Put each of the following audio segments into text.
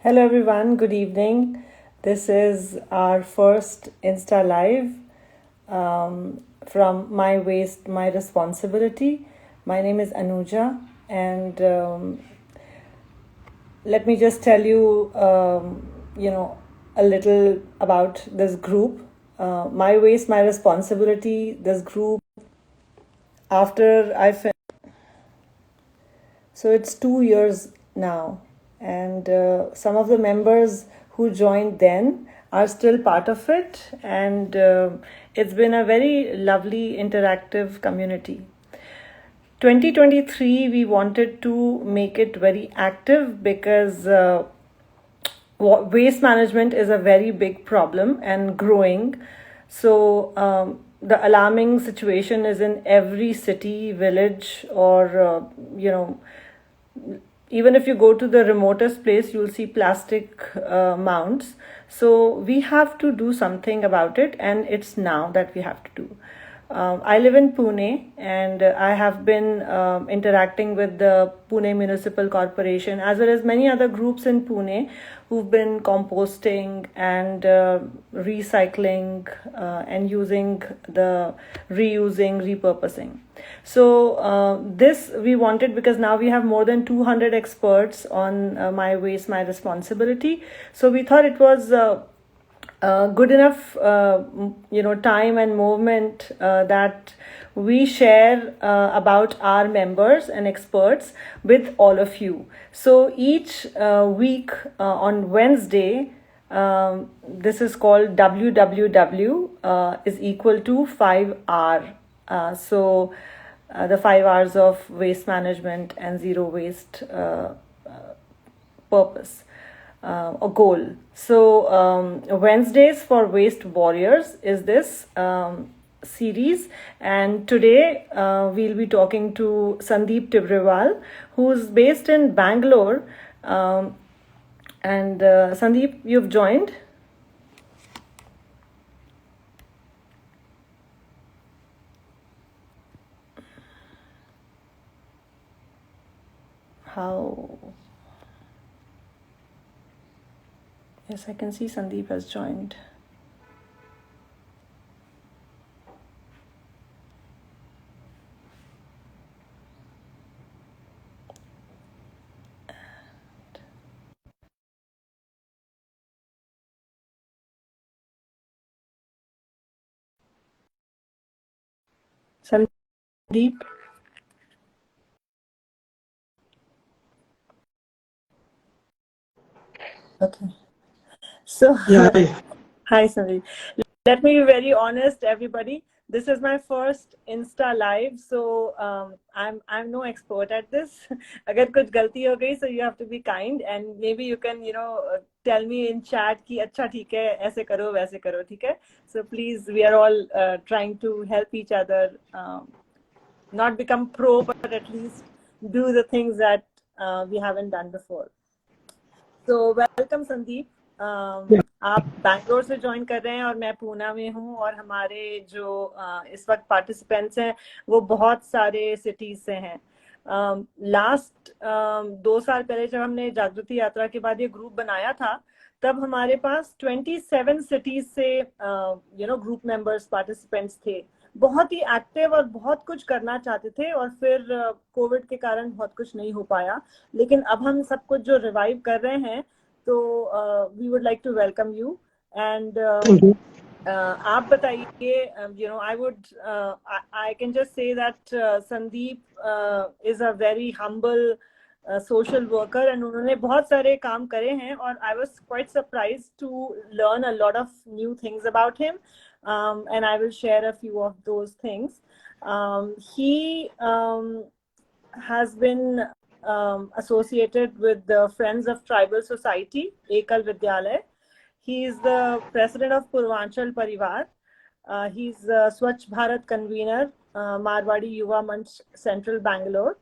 Hello everyone, good evening. This is our first Insta Live from My Waste, My Responsibility. My name is Anuja, and let me just tell you, a little about this group. My Waste, My Responsibility, this group, after I finished. So it's 2 years now, and some of the members who joined then are still part of it, and it's been a very lovely interactive community. 2023, we wanted to make it very active because waste management is a very big problem and growing. So the alarming situation is in every city, village, or even if you go to the remotest place, you'll see plastic mounds. So we have to do something about it, and it's now that we have to do. I live in Pune, and I have been interacting with the Pune Municipal Corporation as well as many other groups in Pune who've been composting and recycling and using the reusing, repurposing. So this we wanted because now we have more than 200 experts on My Waste, My Responsibility. So we thought it was good enough, time and movement that we share about our members and experts with all of you. So each week on Wednesday, this is called WWW is equal to 5R. The 5 hours of waste management and zero waste purpose or goal. So Wednesdays for Waste Warriors is this series, and today we'll be talking to Sandeep Tibrewal, who's based in Bangalore. And Sandeep, you've joined. How? Yes, I can see Sandeep has joined. Sandeep? Okay. So, Yeah, hi. hi Sandeep. Let me be very honest, everybody. This is my first Insta live, so I'm no expert at this. अगर कुछ गलती हो गई, so you have to be kind, and maybe you can tell me in chat कि अच्छा ठीक है, ऐसे करो वैसे करो, ठीक है? So please, we are all trying to help each other, not become pro, but at least do the things that we haven't done before. तो वेलकम संदीप. Yeah, आप बैंगलोर से ज्वाइन कर रहे हैं और मैं पूना में हूँ, और हमारे जो इस वक्त पार्टिसिपेंट्स हैं वो बहुत सारे सिटीज से हैं. लास्ट 2 साल पहले जब हमने जागृति यात्रा के बाद ये ग्रुप बनाया था, तब हमारे पास 27 सिटीज से ग्रुप मेंबर्स पार्टिसिपेंट्स थे. बहुत ही एक्टिव और बहुत कुछ करना चाहते थे, और फिर कोविड के कारण बहुत कुछ नहीं हो पाया. लेकिन अब हम सब कुछ जो रिवाइव कर रहे हैं, तो we would like to welcome you. And thank you. आप बताइए. I can just say that Sandeep is a very humble social worker, and उन्होंने बहुत सारे काम करे हैं, और I was quite surprised to learn a lot of new things about him. And I will share a few of those things. He has been associated with the Friends of Tribal Society, Ekal Vidyalay. He is the president of Purvanchal Parivar. He's Swachh Bharat convener, Marwadi Yuva Manch Central Bangalore.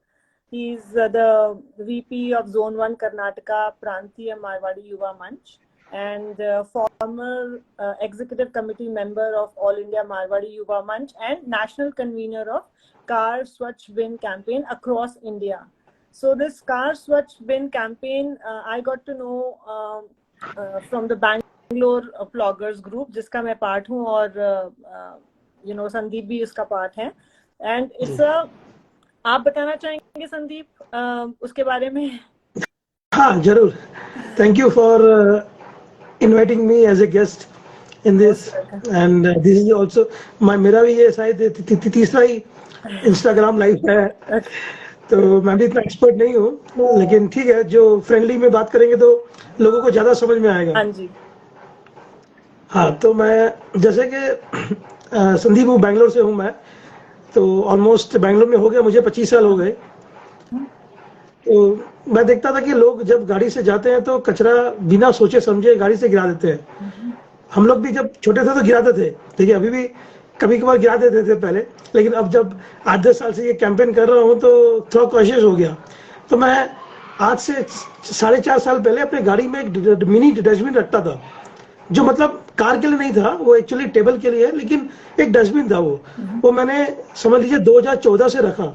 He's the VP of Zone 1 Karnataka, Prantiya Marwadi Yuva Manch, and former executive committee member of All India Marwadi Yuva Manch, and national convener of Car Swachh Bin campaign across India. So this Car Swachh Bin campaign, I got to know from the Bangalore bloggers group, जिसका मैं part हूँ, और संदीप भी उसका part है, and it's a, आप बताना चाहेंगे संदीप उसके बारे में? हाँ जरूर. Thank you for inviting me as a guest in this, and this is also मेरा भी ये शायद तीसरा ही Instagram लाइव है, तो मैं भी इतना एक्सपर्ट नहीं हूँ, लेकिन ठीक है, जो फ्रेंडली में बात करेंगे तो लोगों को ज्यादा समझ में आएगा. हाँ जी. हाँ, तो मैं जैसे कि संदीप हूँ, बैंगलोर से हूँ मैं, तो ऑलमोस्ट बैंगलोर में हो गया मुझे 25 साल हो गए. तो मैं देखता था कि लोग जब गाड़ी से जाते हैं तो कचरा बिना सोचे समझे गाड़ी से गिरा देते हैं. हम लोग भी जब छोटे थे तो गिराते थे, ठीक है, अभी भी कभी कभार गिरा देते थे पहले, लेकिन अब जब 8-10 साल से ये कैंपेन कर रहा हूँ तो थोड़ा कॉशियस हो गया. तो मैं आज से 4.5 साल पहले अपने गाड़ी में एक मिनी डस्टबिन रखता था, जो मतलब कार के लिए नहीं था, वो एक्चुअली टेबल के लिए है, लेकिन एक डस्टबिन था वो मैंने समझ लीजिए 2014 से रखा.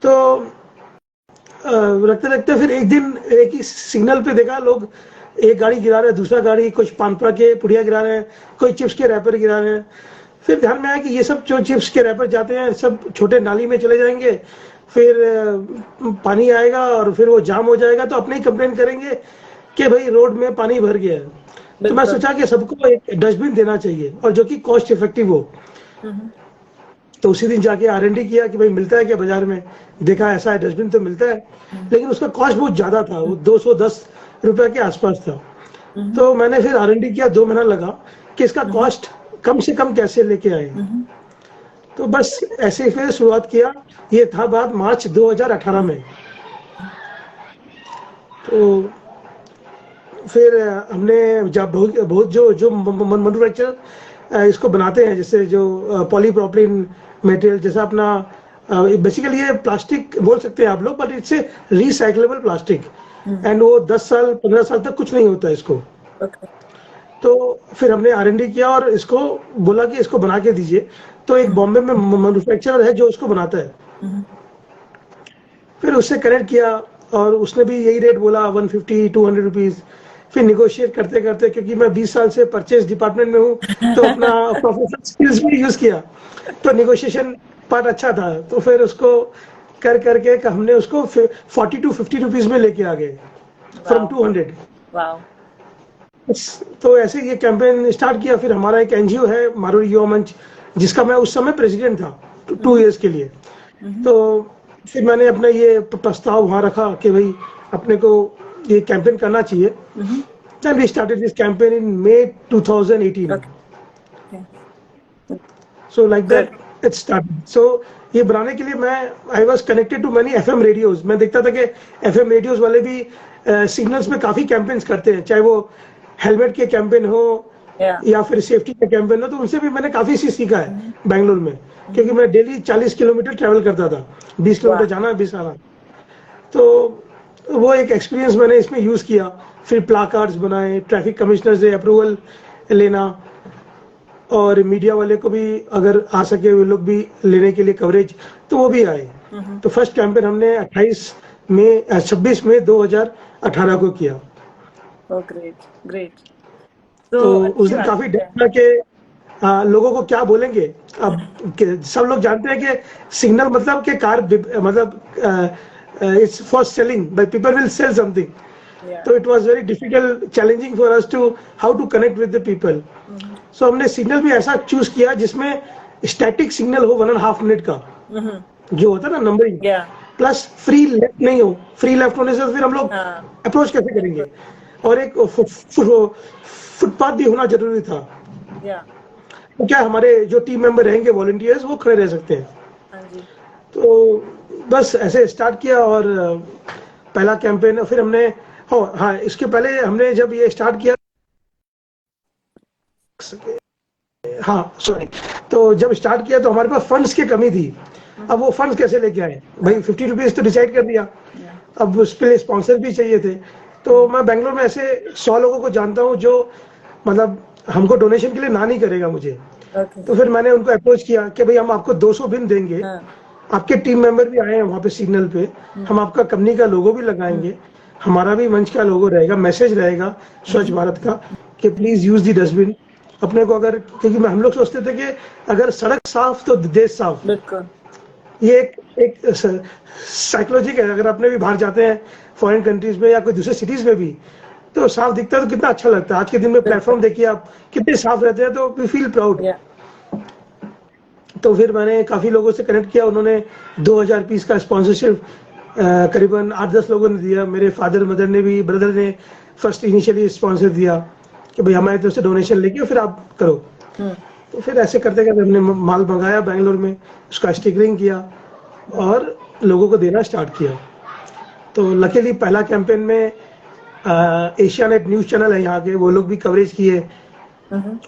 तो रखते रखते फिर एक दिन एक ही सिग्नल पे देखा लोग एक गाड़ी गिरा रहे हैं, दूसरा गाड़ी कुछ पानपरा के पुड़िया गिरा रहे हैं, कोई चिप्स के रैपर गिरा रहे हैं. फिर ध्यान में आया कि ये सब जो चिप्स के रैपर जाते हैं सब छोटे नाली में चले जाएंगे, फिर पानी आएगा और फिर वो जाम हो जाएगा, तो अपने ही कंप्लेन करेंगे कि भाई रोड में पानी भर गया है. तो मैं सोचा कि सबको एक डस्टबिन देना चाहिए और जो कि कॉस्ट इफेक्टिव हो. तो उसी दिन जाके R&D किया कि भाई मिलता है क्या बाजार में, देखा ऐसा है डस्टबिन तो मिलता है, लेकिन उसका कॉस्ट बहुत ज्यादा था, वो 210 रुपए के आसपास था. तो मैंने फिर R&D किया, 2 महीना लगा कि इसका कॉस्ट कम से कम कैसे लेके आए. तो बस ऐसे ही फिर शुरुआत किया. ये था बात मार्च 2018 में. तो फिर हमने जब बहुत जो मैन्युफैक्चर इसको बनाते हैं, जैसे जो पॉलीप्रोपिलीन मटेरियल, जैसा अपना बेसिकली ये प्लास्टिक बोल सकते हैं आप लोग, but it's a recyclable plastic, and वो 10 साल 15 साल तक कुछ नहीं होता इसको. तो फिर हमने R&D किया और इसको बोला कि इसको बना के दीजिए. तो एक बॉम्बे में मैन्युफैक्चरर है जो उसको बनाता है. फिर उससे कनेक्ट किया और उसने भी यही रेट बोला, 150-200 रुपीज. फिर निगोशिएट करते करते, क्योंकि मैं 20 साल से परचेज डिपार्टमेंट में हूँ, तो अपना प्रोफेशनल स्किल्स भी यूज किया, तो निगोशिएशन पार्ट अच्छा था. तो फिर उसको कर करके हमने उसको 40-50 रुपीज में लेके आ गए फ्रॉम 200. तो ऐसे ये कैंपेन स्टार्ट किया. फिर हमारा एक NGO है मारुति युवा मंच, जिसका मैं उस समय प्रेसिडेंट था 2 इयर्स के लिए. तो फिर मैंने अपना ये प्रस्ताव वहां रखा कि भाई अपने को ये कैंपेन करना चाहिए. Then we started this campaign in May 2018. So like that it started. So ये बनाने के लिए I was connected to many FM radios. मैं देखता था कि FM radios वाले भी सिग्नल्स में काफी कैंपेन्स करते हैं, चाहे वो हेलमेट के कैंपेन हो या फिर सेफ्टी के कैंपेन हो. तो उनसे भी मैंने काफी सी सीखा है बैंगलोर में, क्योंकि मैं डेली 40 किलोमीटर ट्रेवल करता था, 20 किलोमीटर जाना 20 आना. तो वो एक एक्सपीरियंस मैंने इसमें यूज किया. फिर प्लाकार्ड्स बनाए, ट्रैफिक कमिश्नर से अप्रूवल लेना, और मीडिया वाले को भी अगर आ सके वो लोग भी लेने के लिए कवरेज, तो वो भी आए. तो फर्स्ट कैंपेन हमने 26 मई 2018 को किया. ग्रेट. तो उस दिन काफी डर था कि लोगों को क्या बोलेंगे. अब सब लोग जानते हैं कि सिग्नल मतलब कि कार मतलब it's for selling, but people will sell something. So it was very difficult, challenging for us to how to connect with the people. So हमने सिग्नल भी ऐसा चूज किया जिसमें स्टैटिक सिग्नल हो 1.5 मिनट का, जो होता है ना नंबरिंग, प्लस फ्री लेफ्ट नहीं हो. फ्री लेफ्ट होने से फिर हम लोग अप्रोच कैसे करेंगे, और एक फुटपाथ भी होना जरूरी था. तो क्या हमारे जो टीम मेंबर रहेंगे वॉलंटियर्स, वो खड़े रह सकते हैं. तो बस ऐसे स्टार्ट किया और पहला कैंपेन. फिर हमने हाँ इसके पहले हमने जब ये स्टार्ट किया, हाँ सॉरी, तो जब स्टार्ट किया तो हमारे पास फंड्स की कमी थी. अब वो फंड्स कैसे लेके आए भाई, 50 रुपीज तो डिसाइड कर दिया, अब उस पे स्पॉन्सर भी चाहिए थे. तो मैं बैंगलोर में ऐसे 100 लोगों को जानता हूँ जो मतलब हमको डोनेशन के लिए ना नहीं करेगा मुझे. तो फिर मैंने उनको अप्रोच किया कि भाई हम आपको 200 बिन देंगे आपके टीम मेंबर भी आए हैं वहां पे सिग्नल पे, हम आपका कंपनी का लोगो भी लगाएंगे, हमारा भी मंच का लोगो रहेगा, मैसेज रहेगा स्वच्छ भारत का कि प्लीज यूज द डस्टबिन। अपने को अगर, क्योंकि हम लोग सोचते थे कि अगर सड़क साफ तो देश साफ, बिल्कुल ये एक साइकोलॉजी है। अगर अपने भी बाहर जाते हैं फॉरेन कंट्रीज में या कोई दूसरे सिटीज में भी, तो साफ दिखता है तो कितना अच्छा लगता है। आज के दिन में प्लेटफॉर्म देखिए आप कितने साफ रहते हैं, तो वी फील प्राउड। या तो फिर मैंने काफी लोगों से कनेक्ट किया, उन्होंने 2000 पीस का स्पॉन्सरशिप करीबन 8-10 लोगों ने दिया। मेरे फादर मदर ने भी, ब्रदर ने फर्स्ट इनिशियली स्पॉन्सर दिया कि भाई हमारी तरफ से डोनेशन लेके फिर आप करो। तो फिर ऐसे करते करते हमने माल मंगाया बैंगलोर में, उसका स्टिकरिंग किया और लोगों को देना स्टार्ट किया। तो लकीली पहला कैंपेन में एशिया नेट न्यूज चैनल है यहाँ के, वो लोग भी कवरेज किए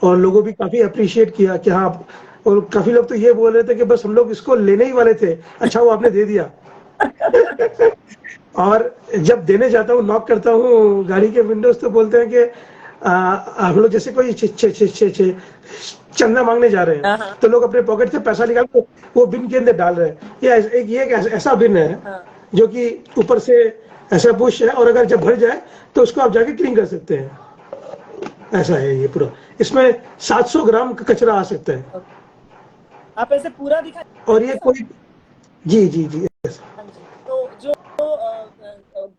और लोगों भी काफी अप्रिशिएट किया कि हाँ। और काफी लोग तो ये बोल रहे थे कि बस हम लोग इसको लेने ही वाले थे, अच्छा वो आपने दे दिया। और जब देने जाता हूँ, नॉक करता हूँ गाड़ी के विंडोज, तो बोलते हैं कि हम लोग जैसे कोई चंदा मांगने जा रहे हैं, तो लोग अपने पॉकेट से पैसा निकाल के वो बिन के अंदर डाल रहे हैं। ये एक ऐसा बिन है जो कि ऊपर से ऐसा पुश है, और अगर जब भर जाए तो उसको आप जाके क्लीन कर सकते हैं। ऐसा है ये पूरा, इसमें 700 ग्राम का कचरा आ सकता है। आप ऐसे पूरा दिखा। और ये कोई जी जी जी तो जो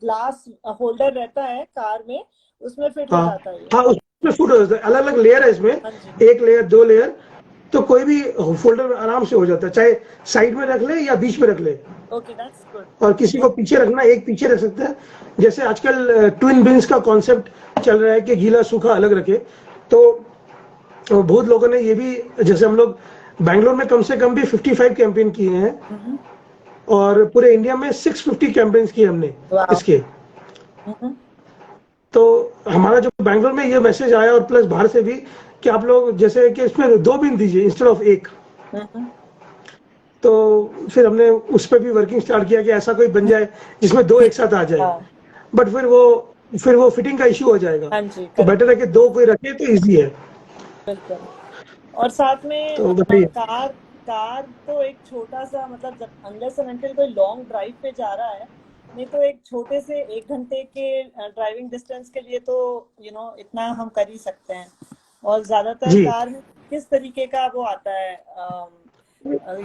ग्लास होल्डर रहता है कार में, उसमें फिट हो जाता है। हाँ, उसमें फिट हो जाता है। अलग अलग लेयर है इसमें, एक लेयर, 2 लेयर, तो कोई भी फोल्डर आराम से हो जाता है, चाहे साइड में रख ले या बीच में रख ले। Okay, that's good. और किसी को पीछे रखना, एक पीछे रख सकता है। जैसे आजकल ट्विन बिन्स का कॉन्सेप्ट चल रहा है कि गीला सूखा अलग रखे, तो बहुत लोगों ने ये भी, जैसे हम लोग बैंगलोर में कम से कम भी 55 कैंपेन किए हैं और पूरे इंडिया में 650 कैंपेन किए हमने इसके। तो हमारा जो बैंगलोर में ये मैसेज आया, और प्लस बाहर से भी, कि आप लोग जैसे कि इसमें 2 बिन दीजिए इंस्टेड ऑफ 1। तो फिर हमने उस पर भी वर्किंग स्टार्ट किया कि ऐसा कोई बन जाए जिसमें 2 एक साथ आ जाए। बट फिर वो फिटिंग का इश्यू हो जाएगा, तो बेटर है कि 2 कोई रखे तो इजी है। और साथ में तो कार तो एक छोटा सा, मतलब जब अनलेस एंड अनटिल कोई लॉन्ग ड्राइव पे जा रहा है, नहीं तो एक छोटे से 1 घंटे के ड्राइविंग डिस्टेंस के लिए तो इतना हम कर ही सकते हैं। और ज्यादातर कार में किस तरीके का वो आता है,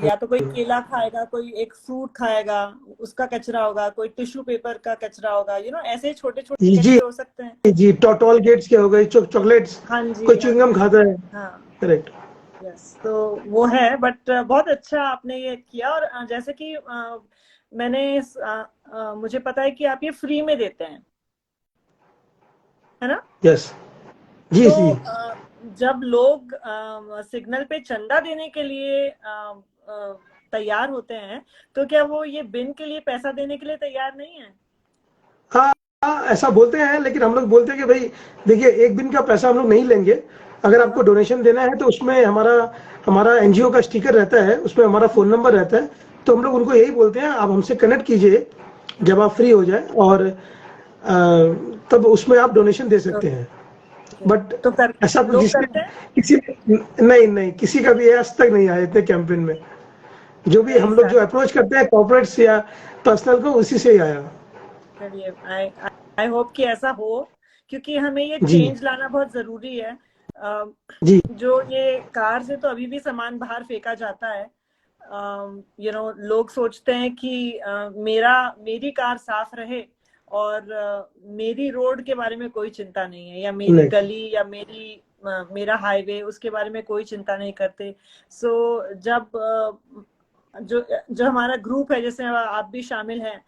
या तो कोई केला खाएगा, कोई एक फ्रूट खाएगा, उसका कचरा होगा, कोई टिश्यू पेपर का कचरा होगा, ऐसे छोटे छोटे कचरे हो सकते हैं। जी, टॉल गेट्स के हो गए, चॉकलेट्स, कोई च्युइंगम खाता है। हाँ, करेक्ट। यस, तो वो है। बट बहुत अच्छा आपने ये किया। और जैसे कि मैंने मुझे पता है कि आप ये फ्री में देते हैं, है ना? यस जी। तो जब लोग सिग्नल पे चंदा देने के लिए तैयार होते हैं, तो क्या वो ये बिन के लिए पैसा देने के लिए तैयार नहीं है? हाँ, ऐसा बोलते हैं, लेकिन हम लोग बोलते हैं कि भाई देखिए, 1 बिन का पैसा हम लोग नहीं लेंगे। अगर आपको डोनेशन देना है तो उसमें हमारा एनजीओ का स्टिकर रहता है, उसमें हमारा फोन नंबर रहता है। तो हम लोग उनको यही बोलते हैं, आप हमसे कनेक्ट कीजिए जब आप फ्री हो जाए, और तब उसमें आप डोनेशन दे सकते हैं। बट तो ऐसा किसी नहीं, किसी का भी आज तक नहीं आया इतने कैंपेन में। जो भी हम लोग जो अप्रोच करते हैं कॉर्पोरेट्स या पर्सनल को, उसी से ही आया। आई होप कि ऐसा हो, क्योंकि हमें ये चेंज लाना बहुत जरूरी है। जो ये कार से तो अभी भी सामान बाहर फेंका जाता है। लोग सोचते हैं कि मेरी कार साफ रहे और मेरी रोड के बारे में कोई चिंता नहीं है, या मेरी गली या मेरा हाईवे, उसके बारे में कोई चिंता नहीं करते। सो जब जो हमारा ग्रुप है, जैसे आप भी शामिल हैं,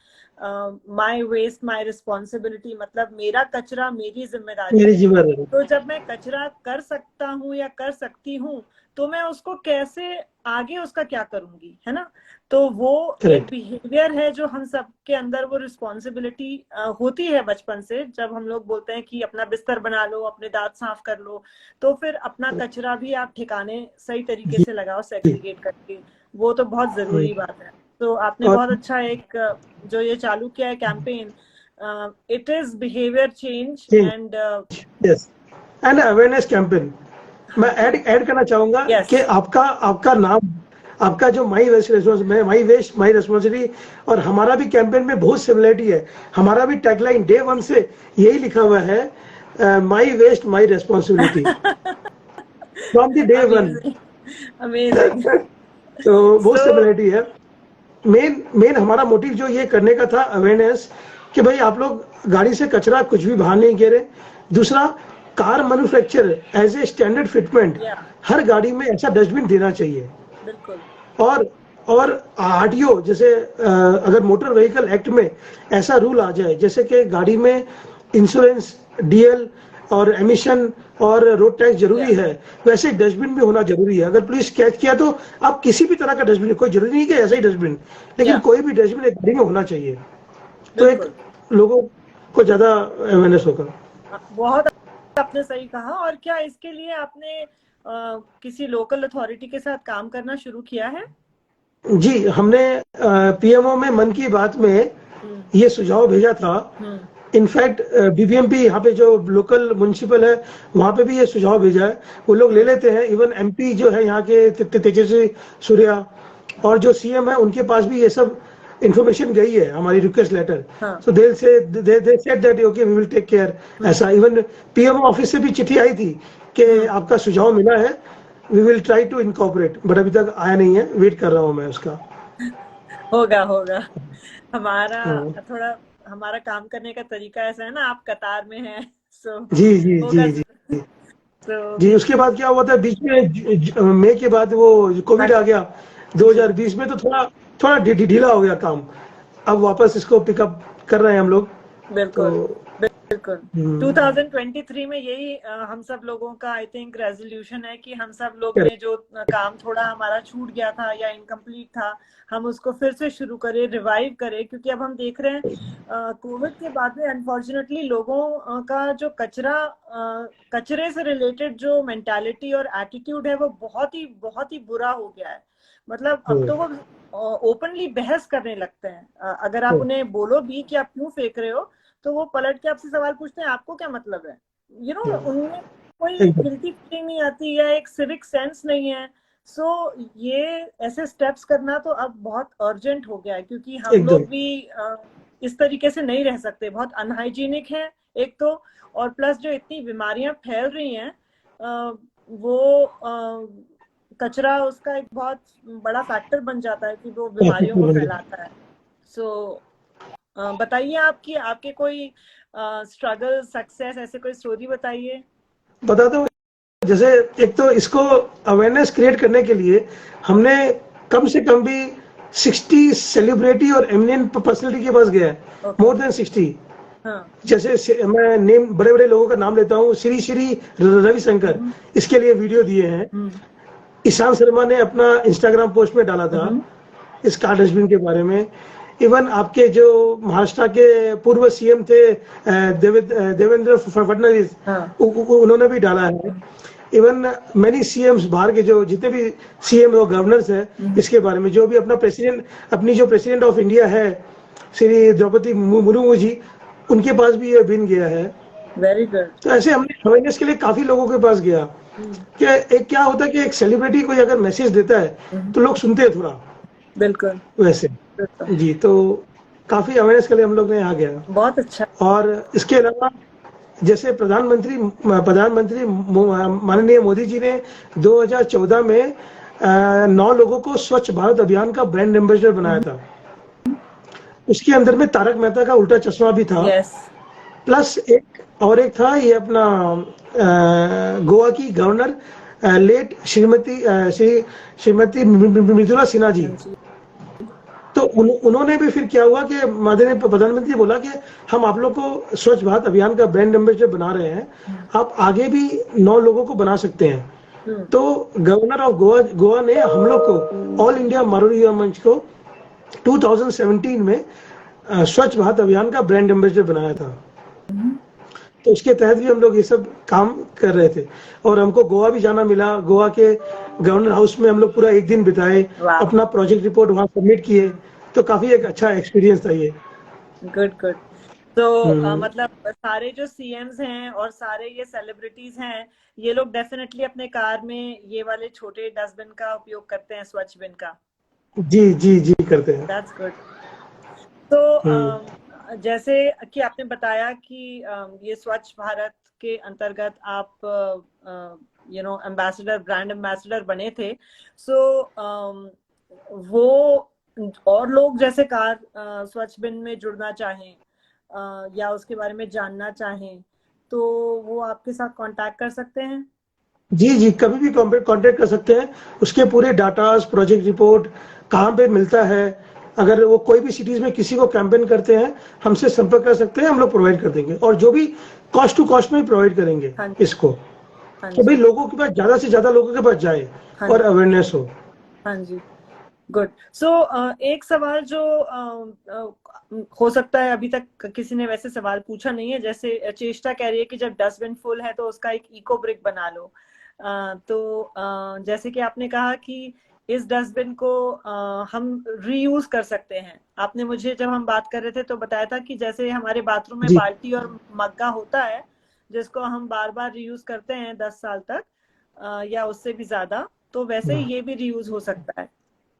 माई वेस्ट माई रिस्पॉन्सिबिलिटी, मतलब मेरा कचरा मेरी जिम्मेदारी है। तो जब मैं कचरा कर सकता हूँ या कर सकती हूँ, तो मैं उसको कैसे आगे उसका क्या करूंगी, है ना? तो वो एक बिहेवियर है जो हम सब के अंदर, वो रिस्पॉन्सिबिलिटी होती है बचपन से। जब हम लोग बोलते हैं कि अपना बिस्तर बना लो, अपने दांत साफ कर लो, तो फिर अपना कचरा भी आप ठिकाने सही तरीके से लगाओ, सेग्रीगेट करके। वो तो बहुत जरूरी बात है। तो आपने बहुत अच्छा एक जो ये चालू किया है campaign, it is behaviour change and awareness campaign. मैं ऐड करना चाहूंगा कि आपका नाम आपका जो माई वेस्ट माई रेस्पॉन्सिबिलिटी और हमारा भी कैंपेन में बहुत सिमिलरिटी है। हमारा भी टैगलाइन डे 1 से यही लिखा हुआ है, my waste my responsibility from the day 1। Amazing. तो बहुत So, सिमिलरिटी है। मेन हमारा मोटिव जो ये करने का था अवेयरनेस कि भाई आप लोग गाड़ी से कचरा कुछ भी बाहर नहीं गिरे। दूसरा, car manufacture as a standard fitment या हर गाड़ी में ऐसा डस्टबिन देना चाहिए। बिल्कुल और आरटीओ जैसे अगर मोटर व्हीकल एक्ट में ऐसा रूल आ जाए जैसे कि गाड़ी में इंश्योरेंस, डीएल और एमिशन और रोड टैक्स जरूरी है, वैसे डस्टबिन भी होना जरूरी है। अगर पुलिस कैच किया तो आप किसी भी तरह का डस्टबिन, कोई जरूरी नहीं कि ऐसा ही डस्टबिन, लेकिन या कोई भी डस्टबिन एक गाड़ी में होना चाहिए, तो एक बिल्कुल। लोगों को ज्यादा अवेयरनेस होगा। बहुत आपने सही कहा। और क्या इसके लिए आपने किसी लोकल अथॉरिटी के साथ काम करना शुरू किया है? जी, हमने पीएमओ में मन की बात में ये सुझाव भेजा था। इनफैक्ट बीबीएमपी यहाँ पे जो लोकल म्युनिसिपल है वहां पे भी ये सुझाव भेजा है, वो लोग ले लेते हैं। इवन एमपी जो है यहाँ के तेजस्वी सूर्या और जो सीएम है उनके पास भी ये सब इंफॉर्मेशन गई है, हमारी request letter. So they said that okay we will take care. ऐसा इवन पीएमओ ऑफिस से भी चिट्ठी आई थी कि आपका सुझाव मिला है, we will try to incorporate, but अभी तक आया नहीं है, वेट कर रहा हूँ मैं उसका। होगा। हमारा थोड़ा हमारा काम करने का तरीका ऐसा है ना, आप कतार में हैं, सो जी जी होगा। जी जी तो जी। उसके बाद क्या हुआ था बीच में, मई के बाद वो कोविड आ गया 2020 में, तो थोड़ा ढीला हो गया काम। अब वापस इसको पिकअप कर रहे हैं हम लोग। बिल्कुल तो बिल्कुल 2023 में यही हम सब लोगों का आई थिंक रेजोल्यूशन है कि हम सब लोग ने जो काम थोड़ा हमारा छूट गया था या इनकम्प्लीट था, हम उसको फिर से शुरू करें, रिवाइव करें। क्योंकि अब हम देख रहे हैं कोविड के बाद में अनफॉर्चुनेटली लोगों का जो कचरे से रिलेटेड जो मेंटालिटी और एटीट्यूड है वो बहुत ही बुरा हो गया है। मतलब अब तो वो ओपनली बहस करने लगते हैं। अगर आप उन्हें बोलो भी कि आप क्यों फेंक रहे हो, तो वो पलट के आपसे सवाल पूछते हैं आपको क्या मतलब है। उनमें कोई गिल्टी फीलिंग नहीं आती या एक सिविक सेंस नहीं है। सो ये ऐसे स्टेप्स करना तो अब बहुत अर्जेंट हो गया है, क्योंकि हम लोग भी इस तरीके से नहीं रह सकते। बहुत अनहाइजीनिक है एक तो, और प्लस जो इतनी बीमारियां फैल रही हैं वो कचरा उसका एक बहुत बड़ा फैक्टर बन जाता है कि वो बीमारियों को फैलाता है। सो बताइए आपके कोई स्ट्रगल, सक्सेस, ऐसे कोई स्टोरी बताइए। बता दो। जैसे एक तो इसको अवेयरनेस क्रिएट करने के लिए हमने कम से कम भी 60 सेलिब्रिटी और एमिनेंट पर्सनालिटी के पास गया है, मोर देन 60। जैसे मैं बड़े बड़े लोगों का नाम लेता हूँ, श्री रविशंकर इसके लिए वीडियो दिए हैं। ईशान शर्मा ने अपना इंस्टाग्राम पोस्ट में डाला था इस कार डस्टबिन के बारे में। इवन आपके जो महाराष्ट्र के पूर्व सीएम थे देवेंद्र फडणवीस, उन्होंने भी डाला है। इवन मैनी सीएम्स बाहर के जो जितने भी सीएम और गवर्नर्स हैं इसके बारे में, जो भी अपनी जो प्रेसिडेंट ऑफ इंडिया है श्री द्रौपदी मुर्मू जी, उनके पास भी ये बिन गया है। Very good. तो ऐसे हमने अवेयरनेस के लिए काफी लोगों के पास गया कि एक क्या होता है कि एक सेलिब्रिटी कोई अगर मैसेज देता है तो लोग सुनते हैं थोड़ा। बिल्कुल वैसे जी। तो काफी अवेयरनेस के लिए हम लोग ने यहाँ गया। बहुत अच्छा। और इसके अलावा जैसे प्रधानमंत्री माननीय मोदी जी ने 2014 में 9 लोगों को स्वच्छ भारत अभियान का ब्रांड एम्बेसडर बनाया था। उसके अंदर में तारक मेहता का उल्टा चश्मा भी था। प्लस एक था ये अपना गोवा की गवर्नर लेट श्रीमती मृदुला सिन्हा जी। तो उन्होंने भी फिर क्या हुआ कि माननीय प्रधानमंत्री बोला कि हम आप लोग को स्वच्छ भारत अभियान का ब्रांड एम्बेसडर बना रहे हैं, आप आगे भी 9 लोगों को बना सकते हैं। तो गवर्नर ऑफ गोवा ने हम लोग को ऑल इंडिया मारूति युवा मंच को 2017 में स्वच्छ भारत अभियान का ब्रांड एम्बेसडर बनाया था। तो उसके तहत भी हम लोग ये सब काम कर रहे थे और हमको गोवा भी जाना मिला। गोवा के गवर्नर हाउस में हम लोग पूरा एक दिन बिताए, अपना प्रोजेक्ट रिपोर्ट वहाँ सबमिट किए। तो काफी एक अच्छा एक्सपीरियंस था ये। गुड। तो हम्म। मतलब सारे जो सीएम्स हैं और सारे ये सेलिब्रिटीज हैं, ये लोग डेफिनेटली अपने कार में ये वाले छोटे डस्टबिन का उपयोग करते हैं, स्वच्छ बिन का। जी जी जी करते हैं। That's good. तो हम्म। जैसे कि आपने बताया कि ये स्वच्छ भारत के अंतर्गत आप एम्बेसडर, ब्रांड एम्बेसडर बने थे। सो वो और लोग जैसे कार स्वच्छ बिन में जुड़ना चाहें या उसके बारे में जानना चाहें, तो वो आपके साथ कांटेक्ट कर सकते हैं। जी जी कभी भी कांटेक्ट कर सकते हैं। उसके पूरे डाटाज, प्रोजेक्ट रिपोर्ट, कहाँ पे मिलता है, अगर वो कोई भी सिटीज में किसी को कैंपेन करते हैं, हमसे संपर्क कर सकते हैं, हम लोग प्रोवाइड कर देंगे, और जो भी कॉस्ट टू कॉस्ट में प्रोवाइड करेंगे हाँ जी। इसको, हाँ तो भाई जी। लोगों के पास, ज्यादा से ज्यादा लोगों के पास जाए हाँ और जी। अवेयरनेस हो। हाँ जी। गुड। सो एक सवाल जो हो सकता है अभी तक किसी ने वैसे सवाल पूछा नहीं है, जैसे चेष्टा कह रही है कि जब डस्टबिन फुल है तो उसका एक इको ब्रिक बना लो। तो जैसे कि आपने कहा कि इस डस्टबिन को हम रीयूज कर सकते हैं। आपने मुझे जब हम बात कर रहे थे तो बताया था कि जैसे हमारे बाथरूम में जी बाल्टी और मग्गा होता है जिसको हम बार बार रीयूज करते हैं 10 साल तक या उससे भी ज्यादा, तो वैसे ही ये भी रीयूज हो सकता है।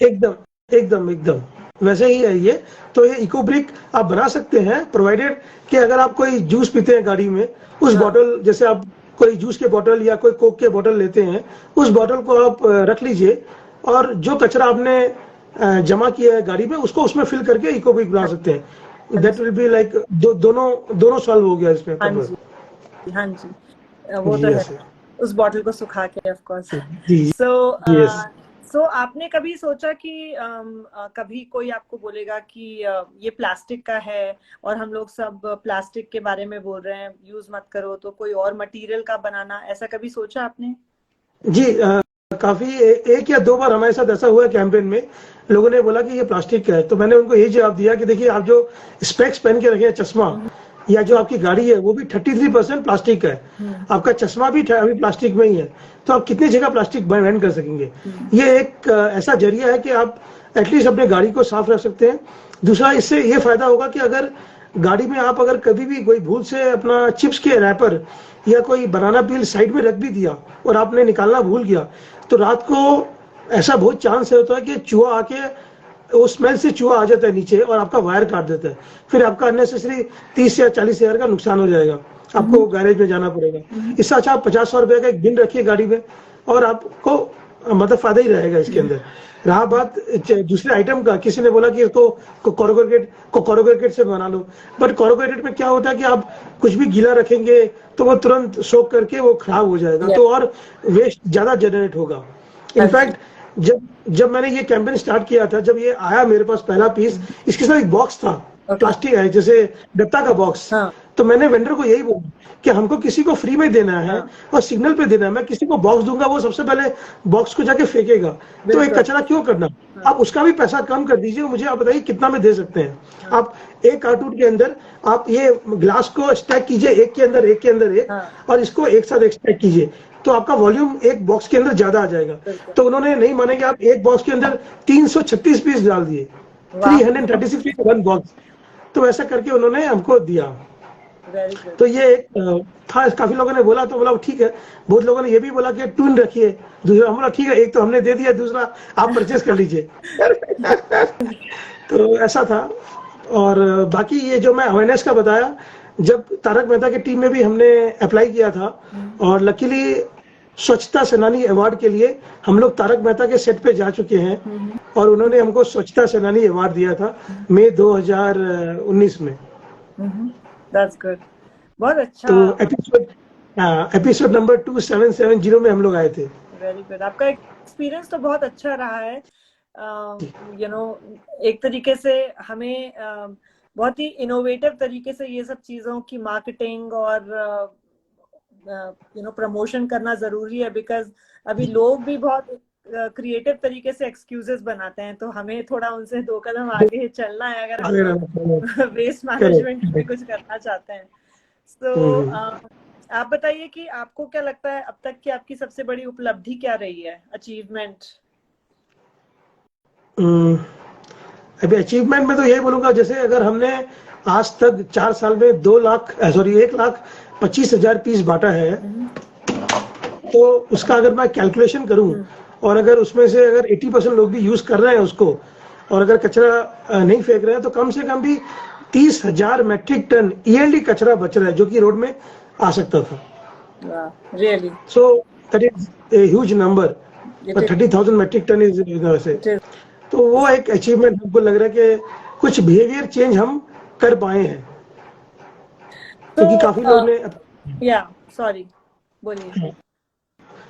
एकदम एकदम एकदम वैसे ही है ये। तो ये इको ब्रिक आप बना सकते हैं, प्रोवाइडेड कि अगर आप कोई जूस पीते हैं गाड़ी में, उस हाँ। बॉटल, जैसे आप कोई जूस के बॉटल या कोई कोक के बॉटल लेते हैं, उस बॉटल को आप रख लीजिए, और जो कचरा आपने जमा किया है गाड़ी में, उसको उसमें फिल करके इको ब्रिक बना हाँ सकते हैं। हाँ दैट जी। विल बी लाइक दोनों दोनों सॉल्व हो गया इसमें हाँ प्रॉपर। जी। हाँ जी। वो तो जी है। सर। उस बॉटल को सुखा के ऑफ कोर्स। जी सो यस। सो आपने कभी सोचा कि कभी कोई आपको बोलेगा कि ये प्लास्टिक का है और हम लोग सब प्लास्टिक के बारे में बोल रहे हैं, यूज मत करो, तो कोई और मटेरियल का बनाना, ऐसा कभी सोचा आपने? जी काफ़ी एक या 2 बार हमारे साथ ऐसा हुआ है कैंपेन में, लोगों ने बोला कि ये प्लास्टिक का है, तो मैंने उनको यही जवाब दिया कि देखिए, आप जो स्पेक्स पहन के रखे हैं, चश्मा, हम्म। या जो आपकी गाड़ी है, वो भी 33% प्लास्टिक का है। हम्म। आपका चश्मा भी अभी प्लास्टिक में ही है, तो आप कितनी जगह प्लास्टिक बैन कर सकेंगे? हम्म। ये एक ऐसा जरिया है कि आप एटलीस्ट अपने गाड़ी को साफ रख सकते हैं। दूसरा, इससे ये फायदा होगा कि अगर गाड़ी में आप अगर कभी भी कोई भूल से अपना चिप्स के रैपर या कोई बनाना पील साइड में रख भी दिया और आपने निकालना भूल गया, तो रात को ऐसा बहुत चांस होता है कि चूहा आके, वो स्मेल से चूहा आ जाता है नीचे और आपका वायर काट देता है। फिर आपका अननेसेसरी 30 या 40 हजार का नुकसान हो जाएगा, आपको गैरेज में जाना पड़ेगा। हम्म। इससे अच्छा आप 50-100 रुपए का एक बिन रखिए गाड़ी में, और आपको मतलब फायदा ही रहेगा इसके अंदर। रहा बात दूसरे आइटम का, किसी ने बोला कि इसको कोरोगेट से बना लो, बट कोरोगेटेड में क्या होता है कि आप कुछ भी गीला रखेंगे तो वो तुरंत सोख करके वो खराब हो जाएगा, या। तो और वेस्ट ज्यादा जनरेट होगा। हाँ जी। इनफैक्ट जब जब मैंने ये कैंपेन स्टार्ट किया था, जब ये आया मेरे पास पहला पीस, इसके साथ एक बॉक्स था, ओके। प्लास्टिक है जैसे गत्ता का बॉक्स। हाँ। तो मैंने वेंडर को यही बोला कि हमको किसी को फ्री में देना है हाँ। और सिग्नल पे देना है, मैं किसी को बॉक्स दूंगा, वो सबसे पहले बॉक्स को जाके फेंकेगा, तो एक बिल्कुल। कचरा क्यों करना? हाँ। आप उसका भी पैसा कम कर दीजिए, मुझे आप बताइए कितना में दे सकते हैं हाँ। आप? एक कार्टून के अंदर आप ये ग्लास को स्टैक कीजिए, एक के अंदर एक के अंदर एक, हाँ। और इसको एक साथ एक स्टैक कीजिए, तो आपका वॉल्यूम एक बॉक्स के अंदर ज्यादा आ जाएगा। बिल्कुल। तो उन्होंने नहीं माने कि आप एक बॉक्स के अंदर 336 पीस डाल दिए, वाह। 336 पीस वन बॉक्स। तो ऐसा करके उन्होंने हमको दिया। Very good. तो ये एक था, काफी लोगों ने बोला, तो बोला ठीक है। बहुत लोगों ने ये भी बोला कि ट्विन रखिए, दूसरा हम बोला ठीक है, एक तो हमने दे दिया, दूसरा आप परचेज कर लीजिए। तो ऐसा था। और बाकी ये जो मैं अवेयरनेस का बताया, जब तारक मेहता की टीम में भी हमने अप्लाई किया था, और लकीली स्वच्छता सेनानी अवार्ड के लिए हम लोग तारक मेहता के सेट पे जा चुके हैं, और उन्होंने हमको स्वच्छता सेनानी अवार्ड दिया था मई 2019 में। That's good. बहुत अच्छा। तो एपिसोड एपिसोड नंबर 2770 में हम लोग आए थे। Very good. आपका एक्सपीरियंस तो बहुत अच्छा रहा है। एक तरीके से हमें बहुत ही इनोवेटिव तरीके से ये सब चीजों की मार्केटिंग और प्रमोशन करना जरूरी है, बिकॉज अभी लोग भी बहुत क्रिएटिव तरीके से एक्सक्यूजेस बनाते हैं, तो हमें थोड़ा उनसे 2 कदम आगे चलना है अगर हम आगे रहना चाहिए। लोग वेस्ट मैनेजमेंट करेक्ट। में कुछ करना चाहते हैं। तो आप बताइए कि आपको क्या लगता है अब तक की आपकी सबसे बड़ी उपलब्धि क्या रही है, अचीवमेंट? अभी अचीवमेंट में तो यही बोलूंगा, जैसे अगर हमने आज तक 4 साल में 1,25,000 पीस बांटा है, तो उसका अगर मैं कैलकुलेशन करूं और अगर उसमें से अगर 80% लोग भी यूज कर रहे हैं उसको, और अगर कचरा नहीं फेंक रहे हैं, तो कम से कम भी 30,000 मेट्रिक टन ईयरली कचरा बच रहा है जो कि रोड में आ सकता था. Really so that is a huge number. 30,000 metric tonne is वैसे. तो वो एक अचीवमेंट हमको लग रहा है कि कुछ बिहेवियर चेंज हम कर पाए हैं, क्योंकि काफी लोग ने. या सॉरी, बोलिए.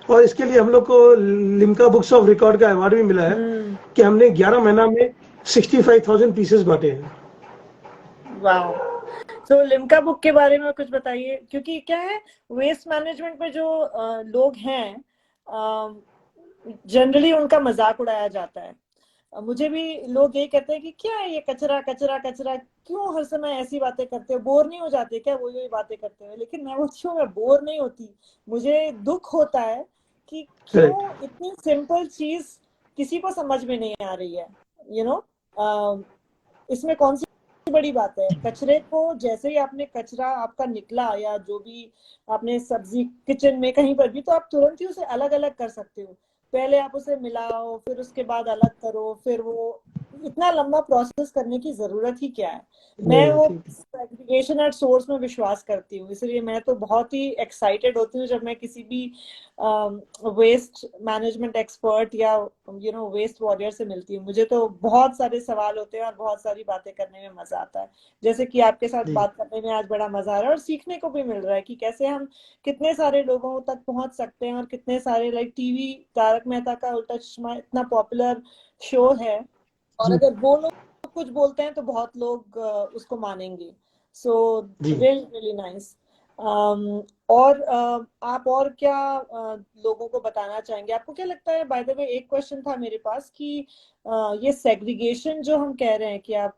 और इसके लिए हम लोग को लिम्का बुक्स ऑफ रिकॉर्ड का अवार्ड भी मिला है कि हमने 11 महीना में 65,000 पीसेस बांटे हैं. वाओ. तो लिम्का बुक के बारे में कुछ बताइए, क्योंकि क्या है, वेस्ट मैनेजमेंट में जो लोग हैं, जनरली उनका मजाक उड़ाया जाता है. मुझे भी लोग ये कहते हैं कि क्या है ये कचरा कचरा कचरा, क्यों हर समय ऐसी बातें करते हो, बोर नहीं हो जाते क्या वो ये बातें करते हुए? लेकिन मैं बोलती हूँ, मैं बोर नहीं होती. मुझे दुख होता है कि क्यों इतनी सिंपल चीज किसी को समझ में नहीं आ रही है. यू नो, इसमें कौन सी बड़ी बात है? कचरे को जैसे ही आपने कचरा आपका निकला, या जो भी आपने सब्जी किचन में कहीं पर भी, तो आप तुरंत ही उसे अलग अलग कर सकते हो. पहले आप उसे मिलाओ, फिर उसके बाद अलग करो, फिर वो इतना लंबा प्रोसेस करने की जरूरत ही क्या है? मैं वो सेग्रीगेशन एट सोर्स में विश्वास करती हूँ, इसलिए मैं तो बहुत ही एक्साइटेड होती हूँ जब मैं किसी भी वेस्ट मैनेजमेंट एक्सपर्ट या वेस्ट वॉरियर से मिलती हूँ. मुझे तो बहुत सारे सवाल होते हैं और बहुत सारी बातें करने में मजा आता है, जैसे कि आपके साथ बात करने में आज बड़ा मजा आ रहा है, और सीखने को भी मिल रहा है कि कैसे हम कितने सारे लोगों तक पहुंच सकते हैं, और कितने सारे, लाइक टीवी तारक मेहता का उल्टा चश्मा इतना पॉपुलर शो है, और अगर वो लोग कुछ बोलते हैं तो बहुत लोग उसको मानेंगे. So really really nice. और आप और क्या लोगों को बताना चाहेंगे? आपको क्या लगता है, बाय द वे एक क्वेश्चन था मेरे पास कि ये सेग्रीगेशन जो हम कह रहे हैं कि आप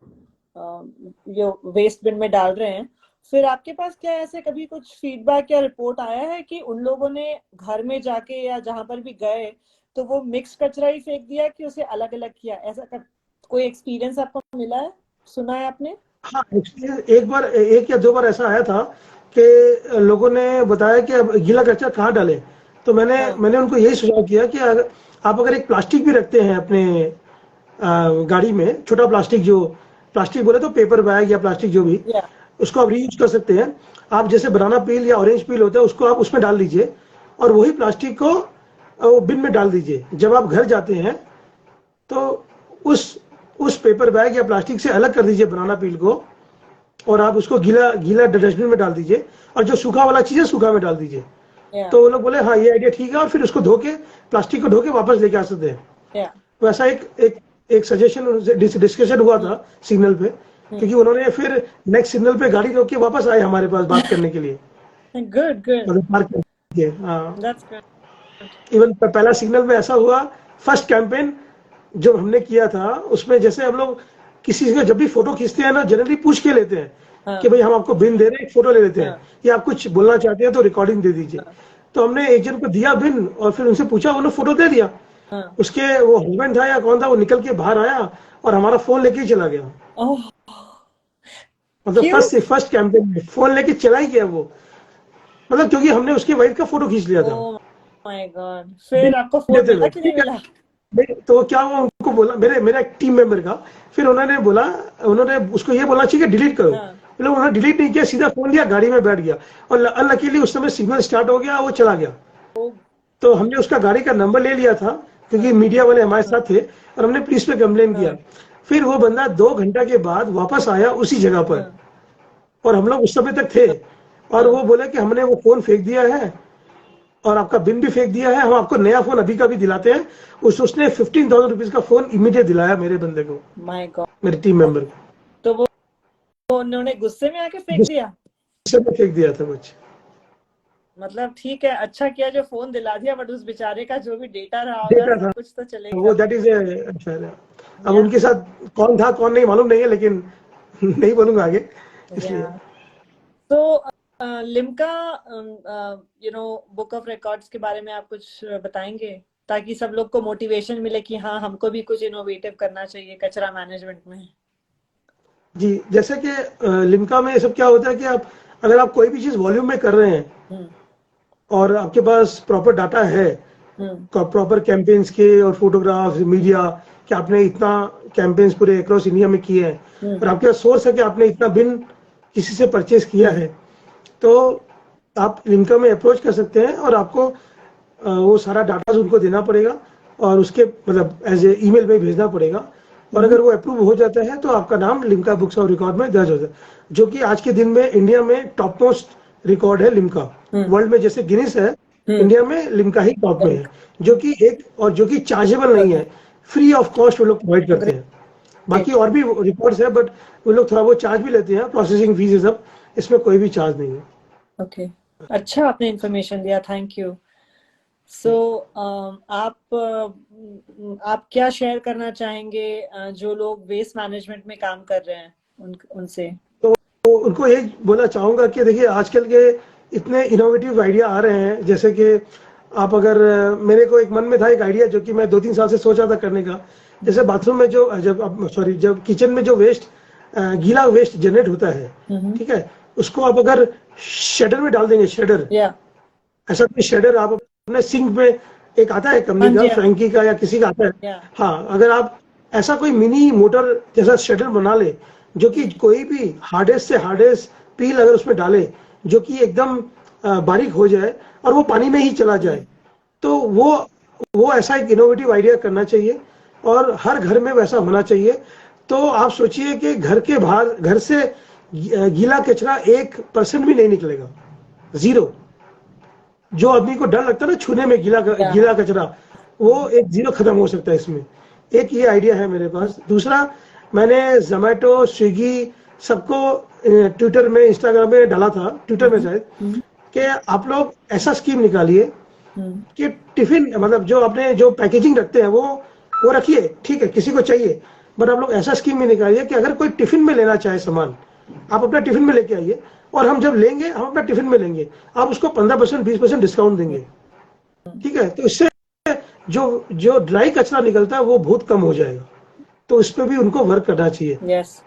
ये वेस्ट बिन में डाल रहे हैं, फिर आपके पास क्या ऐसे कभी कुछ फीडबैक या रिपोर्ट आया है कि उन लोगों ने घर में जाके या जहां पर भी गए तो वो मिक्स कचरा ही फेंक दिया कि उसे अलग अलग किया? ऐसा कोई एक्सपीरियंस आपको मिला है, सुना है आपने? हाँ, एक बार, 1 या 2 बार ऐसा आया था कि लोगों ने बताया कि अब गीला कचरा कहाँ डालें. तो मैंने उनको यही सुझाव किया कि आप अगर एक प्लास्टिक भी रखते हैं अपने गाड़ी में, छोटा प्लास्टिक, जो प्लास्टिक बोले तो पेपर बैग या प्लास्टिक जो भी, उसको आप रीयूज कर सकते हैं. आप जैसे बनाना पील या ऑरेंज पील होता है उसको आप उसमें डाल दीजिए, और वही प्लास्टिक को बिन में डाल दीजिए. जब आप घर जाते हैं तो उस पेपर बैग या प्लास्टिक से अलग कर दीजिए बनाना पील को, और आप उसको गीला गीला डस्टबिन में डाल दीजिए, और जो सूखा वाला चीज है सूखा में डाल दीजिए. तो वो लोग बोले हाँ ये आइडिया ठीक है, और फिर उसको धो के, प्लास्टिक को धो के वापस लेके आ सकते हैं. वैसा एक सजेशन डिस्कशन हुआ था सिग्नल पे, क्योंकि उन्होंने फिर नेक्स्ट सिग्नल पे गाड़ी रोक के वापस आए हमारे पास बात करने के लिए. Good good. मतलब पार्क करके. हाँ, इवन पहला सिग्नल में ऐसा हुआ. फर्स्ट कैंपेन जो हमने किया था उसमें, जैसे हम लोग किसी का जब भी फोटो खींचते हैं ना, जनरली पूछ के लेते हैं कि भाई हम आपको बिन दे रहे हैं, एक फोटो ले लेते हैं, या आप कुछ बोलना चाहते हैं तो रिकॉर्डिंग दे दीजिए. तो हमने एक जन को दिया बिन, और फिर उनसे पूछा, उन्होंने फोटो दे दिया. उसके वो हस्बैंड था या कौन था, वो निकल के बाहर आया और हमारा फोन लेके ही चला गया. मतलब फर्स्ट कैंपेन में फोन लेके चला ही गया वो, मतलब क्योंकि हमने उसकी वाइफ का फोटो खींच लिया था. My God. फिर आपको फोन मिला कि नहीं मिला? तो क्या हुआ, उनको बोला, मेरा एक टीम मेंबर का, फिर उन्होंने उसको ये बोलना चाहिए कि डिलीट करो. मतलब उन्होंने डिलीट नहीं किया, सीधा फोन लिया, गाड़ी में बैठ गया, और अनलकीली उस समय सिग्नल स्टार्ट हो गया, वो चला गया. तो हमने उसका गाड़ी का नंबर ले लिया था, क्योंकि मीडिया वाले हमारे साथ थे, और हमने पुलिस पे कंप्लेन किया. फिर वो बंदा 2 घंटा के बाद वापस आया उसी जगह पर, और हम लोग उस समय तक थे, और वो बोले कि हमने वो फोन फेंक दिया है और आपका बिन भी फेंक दिया है, हम आपको नया फोन अभी का भी दिलाते हैं. उसने 15,000 रुपीज का फोन इमीडिएट दिलाया मेरे बंदे को, माय गॉड, मेरे टीम मेंबर को. तो वो उन्होंने गुस्से में आके फेंक दिया? गुस्से में फेंक दिया था कुछ. मतलब ठीक है, अच्छा किया जो फोन दिला दिया, बट उस बेचारे का जो भी डेटा रहा होगा कुछ तो चलेगा. वो दैट इज अब उनके साथ कौन था कौन नहीं मालूम नहीं है, लेकिन नहीं बोलूंगा आगे इसलिए. तो लिम्का बुक ऑफ रिकॉर्ड्स के बारे में आप कुछ बताएंगे ताकि सब लोग को मोटिवेशन मिले कि हाँ हमको भी कुछ इनोवेटिव करना चाहिए कचरा मैनेजमेंट में। जी, जैसे कि लिम्का में ये सब क्या होता है कि आप अगर आप कोई भी चीज़ वॉल्यूम में कर रहे हैं हम्म और आपके पास प्रॉपर डाटा है, हम्म प्रॉपर कैंपेन्स के और फोटोग्राफ्स, मीडिया कि आपने इतना कैंपेन्स पूरे अक्रॉस इंडिया में किए हैं और हम्म आपके पास सोर्स है कि आपने इतना बिन किसी से परचेज किया है, तो आप लिम्का में अप्रोच कर सकते हैं और आपको वो सारा डाटा उनको देना पड़ेगा और उसके मतलब एज ए ईमेल में भेजना पड़ेगा और अगर वो अप्रूव हो जाता है तो आपका नाम लिम्का बुक्स ऑफ रिकॉर्ड में दर्ज हो जाता है, जो कि आज के दिन में इंडिया में टॉप मोस्ट रिकॉर्ड है लिम्का। वर्ल्ड में जैसे गिनीज है, इंडिया में लिम्का ही टॉप में है, जो कि जो कि चार्जेबल नहीं है, फ्री ऑफ कॉस्ट वो लोग प्रोवाइड करते हैं। बाकी और भी रिकॉर्ड्स है बट वो लोग थोड़ा बहुत चार्ज भी लेते हैं, प्रोसेसिंग फीस ये सब, इसमें कोई भी चार्ज नहीं है। ओके, अच्छा आपने इंफॉर्मेशन दिया, थैंक यू। सो आप क्या शेयर करना चाहेंगे जो लोग वेस्ट मैनेजमेंट में काम कर रहे हैं उनसे? तो उनको यही बोलना चाहूँगा कि देखिए आजकल के इतने इनोवेटिव आइडिया आ रहे हैं, जैसे कि आप अगर मेरे को एक मन में था एक आइडिया जो कि मैं 2-3 साल से सोच रहा था करने का, जैसे बाथरूम में जो जब किचन में जो वेस्ट गीला वेस्ट जनरेट होता है, ठीक है, उसको आप अगर शेडर में डाल देंगे, शेडर, या ऐसा कोई शेडर आप अपने सिंक में, एक आता है कंपनी का, फ्रैंकी का या किसी का आता है, हाँ, अगर आप ऐसा कोई मिनी मोटर जैसा शेडर बना ले जो कि कोई भी हार्डेस्ट से हार्डेस्ट पील अगर उसमें डाले जो कि एकदम बारीक हो जाए और वो पानी में ही चला जाए, तो वो ऐसा एक इनोवेटिव आइडिया करना चाहिए और हर घर में वैसा होना चाहिए। तो आप सोचिए कि घर के बाहर, घर से गीला कचरा 1% भी नहीं निकलेगा, जीरो। जो आदमी को डर लगता है ना छूने में गीला कचरा, वो एक जीरो खत्म हो सकता है इसमें। एक ये आइडिया है मेरे पास। दूसरा, मैंने जोमेटो, स्विगी सबको ट्विटर में, इंस्टाग्राम में डाला था, ट्विटर में शायद, कि आप लोग ऐसा स्कीम निकालिए कि टिफिन मतलब जो आपने जो पैकेजिंग रखते हैं वो रखिए, ठीक है, किसी को चाहिए, बट आप लोग ऐसा स्कीम में निकालिए कि अगर कोई टिफिन में लेना चाहे सामान, आप अपना टिफिन में लेके आइए और हम जब लेंगे हम अपना टिफिन में लेंगे, आप उसको 15% 20% डिस्काउंट देंगे, ठीक है, तो इससे जो जो ड्राई कचरा निकलता है वो बहुत कम हो जाएगा। तो इस पर भी उनको वर्क करना चाहिए। यस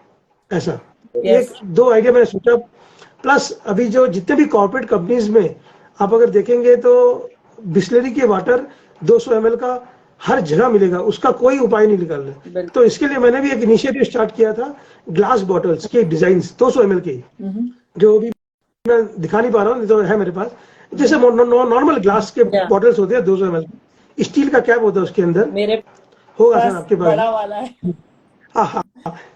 ऐसा यस एक दो आइडिया मैंने सोचा। प्लस अभी जो जितने भी कॉर्पोरेट कंपनीज में आप अगर देखेंगे तो बिस्लरी के वाटर 200 ml का हर जगह मिलेगा, उसका कोई उपाय नहीं निकाल रहे। तो इसके लिए मैंने भी एक इनिशिएटिव स्टार्ट किया था, ग्लास बॉटल्स के डिजाइन 200 ml के, जो भी मैं दिखा नहीं पा रहा हूँ, तो है मेरे पास, जैसे नॉर्मल ग्लास के बॉटल्स होते हैं 200 ml, स्टील का कैप होता है उसके अंदर, मेरे होगा सर आपके पास? बड़ा वाला है। हाँ हाँ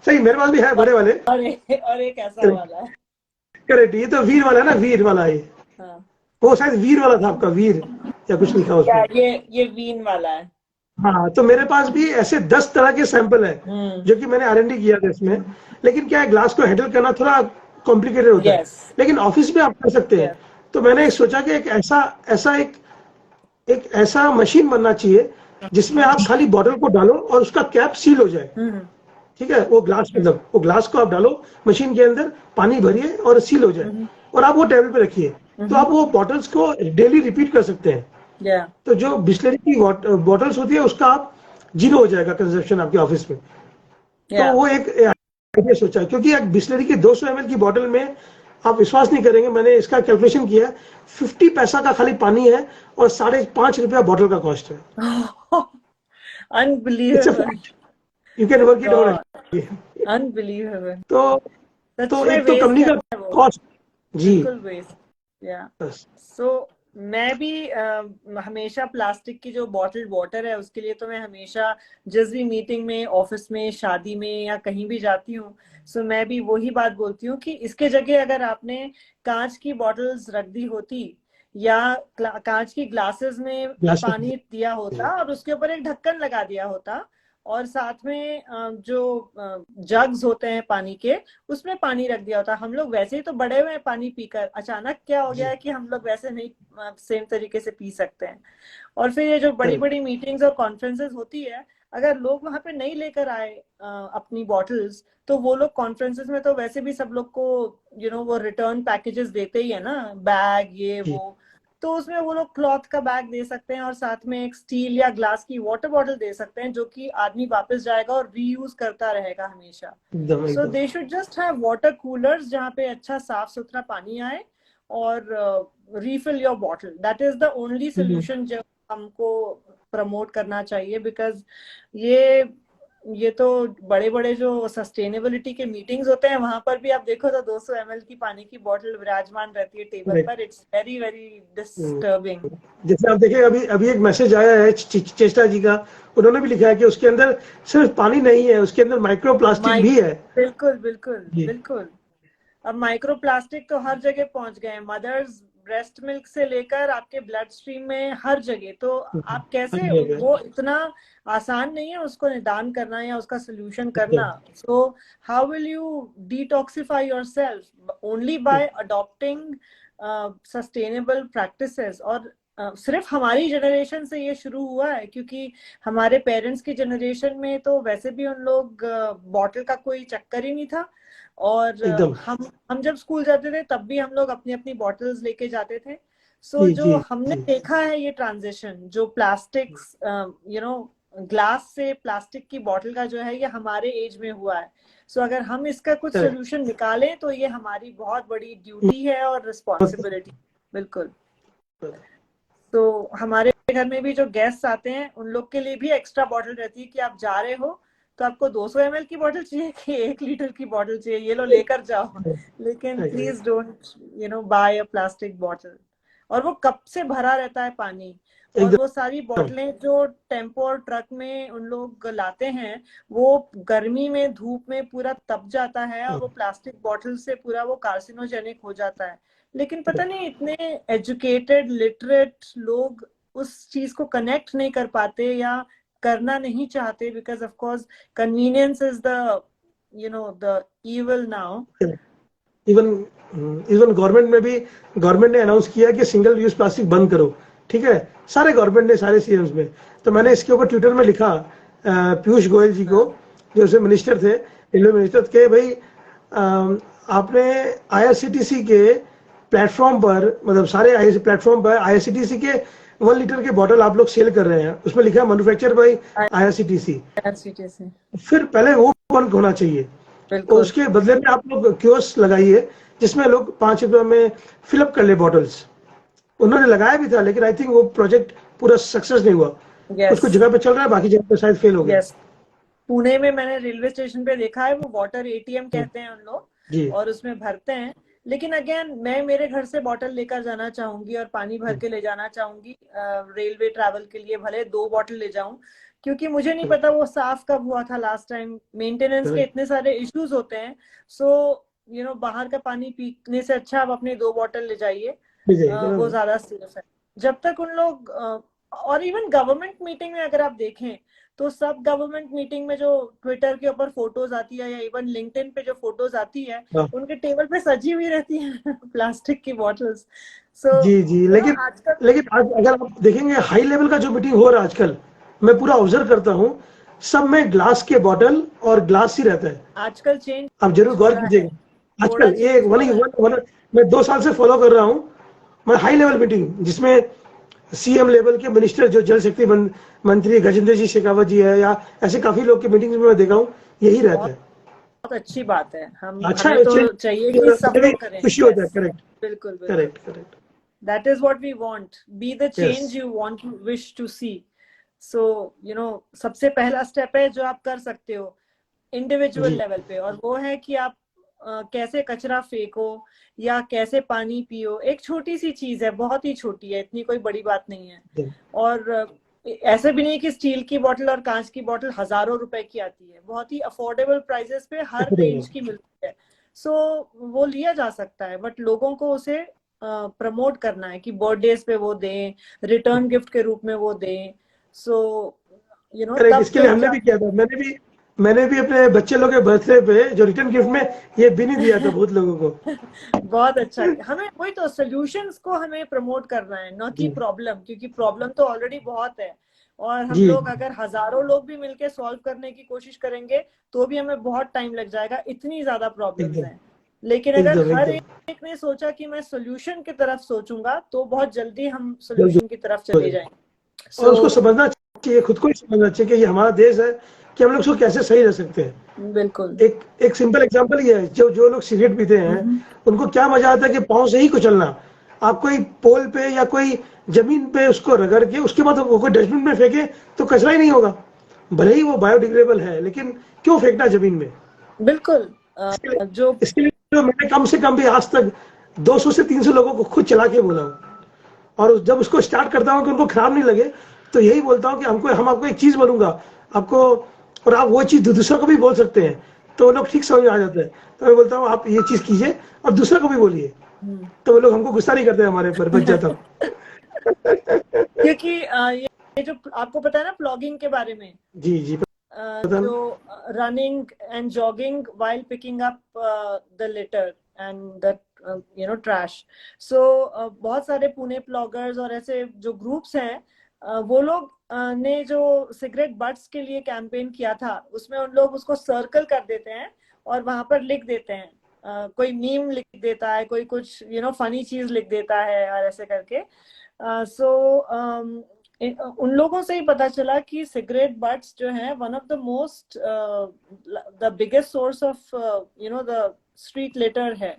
सही, मेरे पास भी है बड़े वाले। और एक ऐसा वाला है। करेक्ट, ये तो वीर वाला है ना, वीर वाला है। हाँ। वो शायद वीर वाला था आपका, वीर या कुछ लिखा उसमें। ये वीन वाला है। हाँ, तो मेरे पास भी ऐसे 10 तरह के सैंपल है जो कि मैंने R&D किया था इसमें। लेकिन क्या है, ग्लास को हैंडल करना थोड़ा कॉम्प्लिकेटेड होता है, लेकिन ऑफिस में आप कर सकते हैं। तो मैंने सोचा कि एक ऐसा मशीन बनना चाहिए जिसमें आप खाली बॉटल को डालो और उसका कैप सील हो जाए, ठीक है, वो ग्लास को आप डालो मशीन के अंदर, पानी भरिए और सील हो जाए और आप वो टेबल पे रखिए, तो आप वो बॉटल्स को डेली रिपीट कर सकते हैं। तो जो बिस्लरी की बॉटल्स होती है उसका आप जीरो हो जाएगा कंजप्शन आपके ऑफिस में। तो वो एक आइडिया सोचा, क्योंकि एक बिस्लरी की 200 ml की बॉटल में आप विश्वास नहीं करेंगे, मैंने इसका कैलकुलेशन किया, 50 पैसा का खाली पानी है और 5.5 रुपया बॉटल का कॉस्ट है। Unbelievable. You can work it out. Unbelievable. तो एक तो कंपनी का कॉस्ट, जी बिल्कुल वेस्ट। या सो मैं भी हमेशा प्लास्टिक की जो बॉटल्ड वाटर है उसके लिए तो मैं हमेशा जिस भी मीटिंग में, ऑफिस में, शादी में या कहीं भी जाती हूँ, सो मैं भी वही बात बोलती हूँ कि इसके जगह अगर आपने कांच की बॉटल्स रख दी होती या कांच की ग्लासेस में पानी दिया होता और उसके ऊपर एक ढक्कन लगा दिया होता और साथ में जो जग्स होते हैं पानी के, उसमें पानी रख दिया होता। हम लोग वैसे ही तो बड़े हुए हैं पानी पीकर, अचानक क्या हो गया है कि हम लोग वैसे नहीं सेम तरीके से पी सकते हैं। और फिर ये जो बड़ी बड़ी मीटिंग्स और कॉन्फ्रेंसेस होती है, अगर लोग वहां पे नहीं लेकर आए अपनी बॉटल्स, तो वो लोग कॉन्फ्रेंसेस में तो वैसे भी सब लोग को वो रिटर्न पैकेजेस देते ही है ना, बैग ये वो, तो उसमें वो लोग क्लॉथ का बैग दे सकते हैं और साथ में एक स्टील या ग्लास की वाटर बॉटल दे सकते हैं, जो कि आदमी वापस जाएगा और रीयूज करता रहेगा हमेशा। एकदम सो एकदम। They should just have water coolers जहाँ पे अच्छा साफ सुथरा पानी आए, और refill your bottle. That is the only hmm, solution जो हमको प्रमोट करना चाहिए, बिकॉज ये तो बड़े बड़े जो सस्टेनेबिलिटी के मीटिंग्स होते हैं वहां पर भी आप देखो तो 200 ml की पानी की बोतल विराजमान रहती है टेबल correct, पर। It's very very hmm. Disturbing. जैसे आप देखें, अभी अभी एक मैसेज आया है चेष्टा जी का, उन्होंने भी लिखा है कि उसके अंदर सिर्फ पानी नहीं है, उसके अंदर माइक्रो प्लास्टिक भी है। बिल्कुल बिल्कुल जी बिल्कुल। अब माइक्रो प्लास्टिक तो हर जगह पहुंच गए हैं, मदर्स ब्रेस्ट मिल्क से लेकर आपके ब्लड स्ट्रीम में हर जगह। तो आप हर कैसे, जगह वो इतना आसान नहीं है उसको निदान करना या उसका सोल्यूशन करना। एकदम। So how will you detoxify yourself? Only by adopting sustainable practices. और सिर्फ हमारी जनरेशन से ये शुरू हुआ है, क्योंकि हमारे पेरेंट्स की जनरेशन में तो वैसे भी उन लोग बॉटल का कोई चक्कर ही नहीं था। और एकदम। हम जब स्कूल जाते थे तब भी हम लोग अपनी अपनी बॉटल्स लेके जाते थे। सो जी जो जी हमने जी। देखा है ये ट्रांजिशन, जो प्लास्टिक्स ग्लास से प्लास्टिक की बॉटल का जो है, ये हमारे एज में हुआ है। सो अगर हम इसका कुछ करेक्ट। सोल्यूशन निकालें तो ये हमारी बहुत बड़ी ड्यूटी है और रिस्पॉन्सिबिलिटी। बिल्कुल। तो हमारे घर में भी जो गेस्ट आते हैं उन लोग के लिए भी एक्स्ट्रा बॉटल रहती है कि आप जा रहे हो तो आपको 200 ml की बॉटल चाहिए कि 1 लीटर की बॉटल चाहिए, ये लो लेकर जाओ। लेकिन please don't buy a plastic bottle. और वो कब से भरा रहता है पानी, और वो सारी एकदम। बॉटलें जो टेम्पो और ट्रक में उन लोग लाते हैं, वो गर्मी में धूप में पूरा तप जाता है और वो प्लास्टिक बॉटल से पूरा वो कार्सिनोजेनिक हो जाता है। लेकिन पता नहीं इतने एजुकेटेड लिटरेट लोग उस चीज को कनेक्ट नहीं कर पाते या करना नहीं चाहते, because of course convenience is the the evil now. Even even government में भी, गवर्नमेंट ने अनाउंस किया कि सिंगल यूज प्लास्टिक बंद करो। ठीक है, सारे गवर्नमेंट ने, सारे सीएम्स में। तो मैंने इसके ऊपर ट्विटर में लिखा पीयूष गोयल जी को, जो से मिनिस्टर थे, रेलवे मिनिस्टर, के भाई आपने आईआरसीटीसी के प्लेटफॉर्म पर, मतलब सारे प्लेटफॉर्म पर आईआरसीटीसी के 1 लीटर के बॉटल आप लोग सेल कर रहे हैं, उसमें लिखा है मैन्युफैक्चर बाई आईआरसीटीसी। से फिर पहले वो बंद होना चाहिए, और बिल्कुल। उसके बदले में आप लोग कियोस्क लगाइए जिसमें लोग 5 रुपए में फिलअप कर ले बॉटल्स। उन्होंने लगाया भी था, लेकिन आई थिंक वो प्रोजेक्ट पूरा सक्सेस नहीं हुआ। कुछ यस कुछ जगह पे चल रहा है, बाकी जगह पे शायद फेल हो गया। यस। पुणे में मैंने रेलवे स्टेशन पे देखा है, वो वाटर एटीएम कहते हैं उन लोग, जी और उसमें भरते हैं। लेकिन अगेन मैं मेरे घर से बॉटल लेकर जाना चाहूंगी और पानी भर के ले जाना चाहूंगी रेलवे ट्रैवल के लिए, भले 2 बॉटल ले जाऊं, क्योंकि मुझे नहीं पता वो साफ कब हुआ था लास्ट टाइम। मेंटेनेंस के इतने सारे इश्यूज होते हैं। सो बाहर का पानी पीने से अच्छा आप अपनी 2 बॉटल ले जाइए, वो ज्यादा सेफ है। जब तक उन लोग और इवन गवर्नमेंट मीटिंग में अगर आप देखें तो सब गवर्नमेंट मीटिंग में जो ट्विटर के ऊपर फोटोज आती है या इवन लिंक्डइन पे जो फोटोज आती है, उनके टेबल पे सजी हुई रहती है प्लास्टिक की बॉटल्स। सो जी जी। लेकिन आजकल लेकिन आज अगर आप देखेंगे हाई लेवल का जो मीटिंग हो रहा है आजकल, मैं पूरा ऑब्जर्व करता हूँ, सब में ग्लास के बॉटल और ग्लास ही रहता है। आजकल चेंज आप जरूर हो गौर रहा है, कीजिएगा। थोड़ा आजकल ये चेंज हो रहा है। मैं 2 साल से फॉलो कर रहा हूँ, मैं हाई लेवल मीटिंग जिसमें सीएम लेवल के मिनिस्टर, जो जल शक्ति मंत्री गजेंद्र जी शेखावत जी है, या ऐसे काफी लोग के मीटिंग में मैं देखा हूँ, यही रहता बहुत है। बहुत अच्छी बात है। हम अच्छा हमें है, तो चाहिए कि सब मुझे भी लोग करें। खुशी होता है। यस करेक्ट बिल्कुल बिल्कुल। Correct correct. That is what we want. Be the yes change you want to wish to see. So सबसे पहला स्टेप है जो आप कर सकते हो इंडिविजुअल जी लेवल पे, और वो है कि आप कैसे कचरा फेंको या कैसे पानी पियो। एक छोटी सी चीज है, बहुत ही छोटी है, इतनी कोई बड़ी बात नहीं है। और ऐसे भी नहीं कि स्टील की बोतल और कांच की बोतल हजारों रुपए की आती है, बहुत ही अफोर्डेबल प्राइसेस पे हर रेंज की मिलती है। सो वो लिया जा सकता है, बट लोगों को उसे प्रमोट करना है कि बर्थडेज पे वो दें, रिटर्न गिफ्ट के रूप में वो दें। So correct. तब इसके लिए हमने भी किया था, मैंने भी अपने बच्चे लोग के बर्थडे पे जो रिटर्न गिफ्ट में ये भी नहीं दिया था बहुत लोगों को। बहुत अच्छा। हमें वही तो सॉल्यूशंस को हमें प्रमोट करना है, न कि जी प्रॉब्लम, क्योंकि प्रॉब्लम तो ऑलरेडी बहुत है। और हम जी लोग अगर हजारों लोग भी मिलके सॉल्व करने की कोशिश करेंगे तो भी हमें बहुत टाइम लग जाएगा, इतनी ज्यादा प्रॉब्लम्स एकदम। हैं। लेकिन अगर एकदम हर एकदम एक ने सोचा कि मैं सोल्यूशन की तरफ सोचूंगा तो बहुत जल्दी हम जल्दी सोल्यूशन की तरफ हो चले जाए। जाएंगे। और उसको सो समझना चाहिए, खुद को ही समझना चाहिए कि ये हमारा देश है, कि हम लोग उसको कैसे सही रह सकते हैं। बिल्कुल। एक एक सिंपल एग्जांपल ये है, जो जो लोग सिगरेट पीते हैं हम्म, उनको क्या मजा आता है कि पाँव से ही कुचलना। आप कोई पोल पे या कोई जमीन पे उसको रगड़ के उसके बाद वो कोई डस्टबिन में फेंके तो कचरा ही नहीं होगा। भले ही वो बायोडिग्रेडेबल है, लेकिन क्यों फेंकना जमीन में। बिल्कुल। इसके लिए जो इसके लिए तो मैंने कम से कम भी आज तक 200 से 300 लोगों को खुद चला के बोला हूँ। और जब उसको स्टार्ट करता हूँ कि उनको खराब नहीं लगे, तो यही बोलता हूँ कि हम आपको एक चीज बोलूंगा आपको, और आप वो चीज दूसरों को भी बोल सकते हैं, तो वो लोग ठीक समझ में आ जाते हैं। तो मैं बोलता हूँ आप ये चीज कीजिए और दूसरों को भी बोलिए, हम्म। तो वो लोग हमको गुस्सा नहीं करते, हमारे ऊपर बच जाता हूँ। क्योंकि ये जो आपको पता है ना प्लॉगिंग के बारे में, जी जी, पता जो ना। Running and jogging while picking up the litter and the trash. So बहुत सारे पुणे प्लॉगर्स और ऐसे जो ग्रुप्स हैं, वो लोग ने जो सिगरेट बट्स के लिए कैंपेन किया था, उसमें उन लोग उसको सर्कल कर देते हैं और वहां पर लिख देते हैं, कोई मीम लिख देता है, कोई कुछ फनी चीज लिख देता है और ऐसे करके। सो उन लोगों से ही पता चला कि सिगरेट बट्स जो है one of the most the biggest source of the street litre है,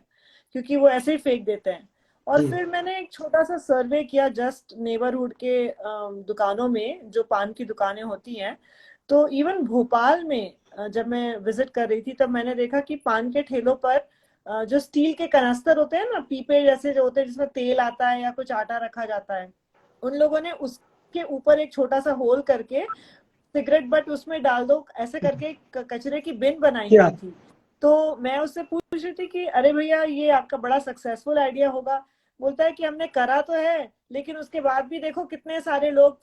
क्योंकि वो ऐसे ही फेंक देते हैं। और जी फिर मैंने एक छोटा सा सर्वे किया जस्ट नेबरहुड के दुकानों में, जो पान की दुकानें होती हैं। तो इवन भोपाल में जब मैं विजिट कर रही थी तब मैंने देखा कि पान के ठेलों पर जो स्टील के कनस्तर होते हैं ना, पीपे जैसे जो होते हैं जिसमें तेल आता है या कुछ आटा रखा जाता है, उन लोगों ने उसके ऊपर एक छोटा सा होल करके सिगरेट बट उसमें डाल दो ऐसे करके कचरे की बिन बनाई क्या। हुई थी। तो मैं उससे पूछ रही थी कि अरे भैया ये आपका बड़ा सक्सेसफुल आइडिया होगा। बोलता है कि हमने करा तो है, लेकिन उसके बाद भी देखो कितने सारे लोग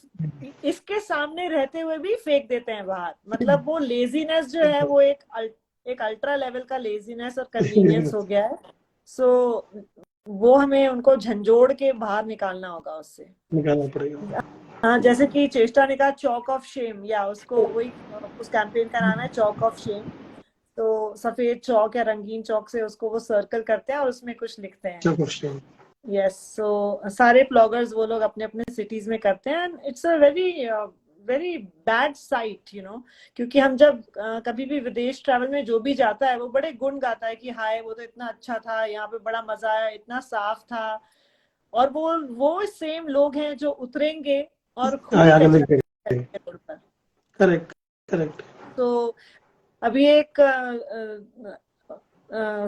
इसके सामने रहते हुए भी फेंक देते हैं बाहर। मतलब वो लेजीनेस जो है वो एक अल्ट्रा लेवल का लेजीनेस और कन्वीनियंस हो गया है। सो वो हमें उनको झंझोड़ के बाहर निकालना होगा उससे। निकालना पड़ेगा। हाँ, जैसे कि चेष्टा ने कहा चौक ऑफ शेम, या उसको वही उस कैंपेन का नाम है चौक ऑफ शेम। तो सफेद चौक या रंगीन चौक से उसको वो सर्कल करते हैं और उसमें कुछ लिखते हैं। अच्छा क्वेश्चन। यस, सो सारे ब्लॉगर्स वो लोग अपने अपने सिटीज में करते हैं। It's a very very bad site, क्योंकि हम जब कभी भी विदेश ट्रैवल में जो भी जाता है वो बड़े गुण गाता है कि हाय वो तो इतना अच्छा था, यहाँ पे बड़ा मजा आया, इतना साफ था। और वो सेम लोग हैं जो उतरेंगे और खुद हाँ ही आगे कचरा नहीं। करेंगे रोड पर। Correct correct. तो अभी एक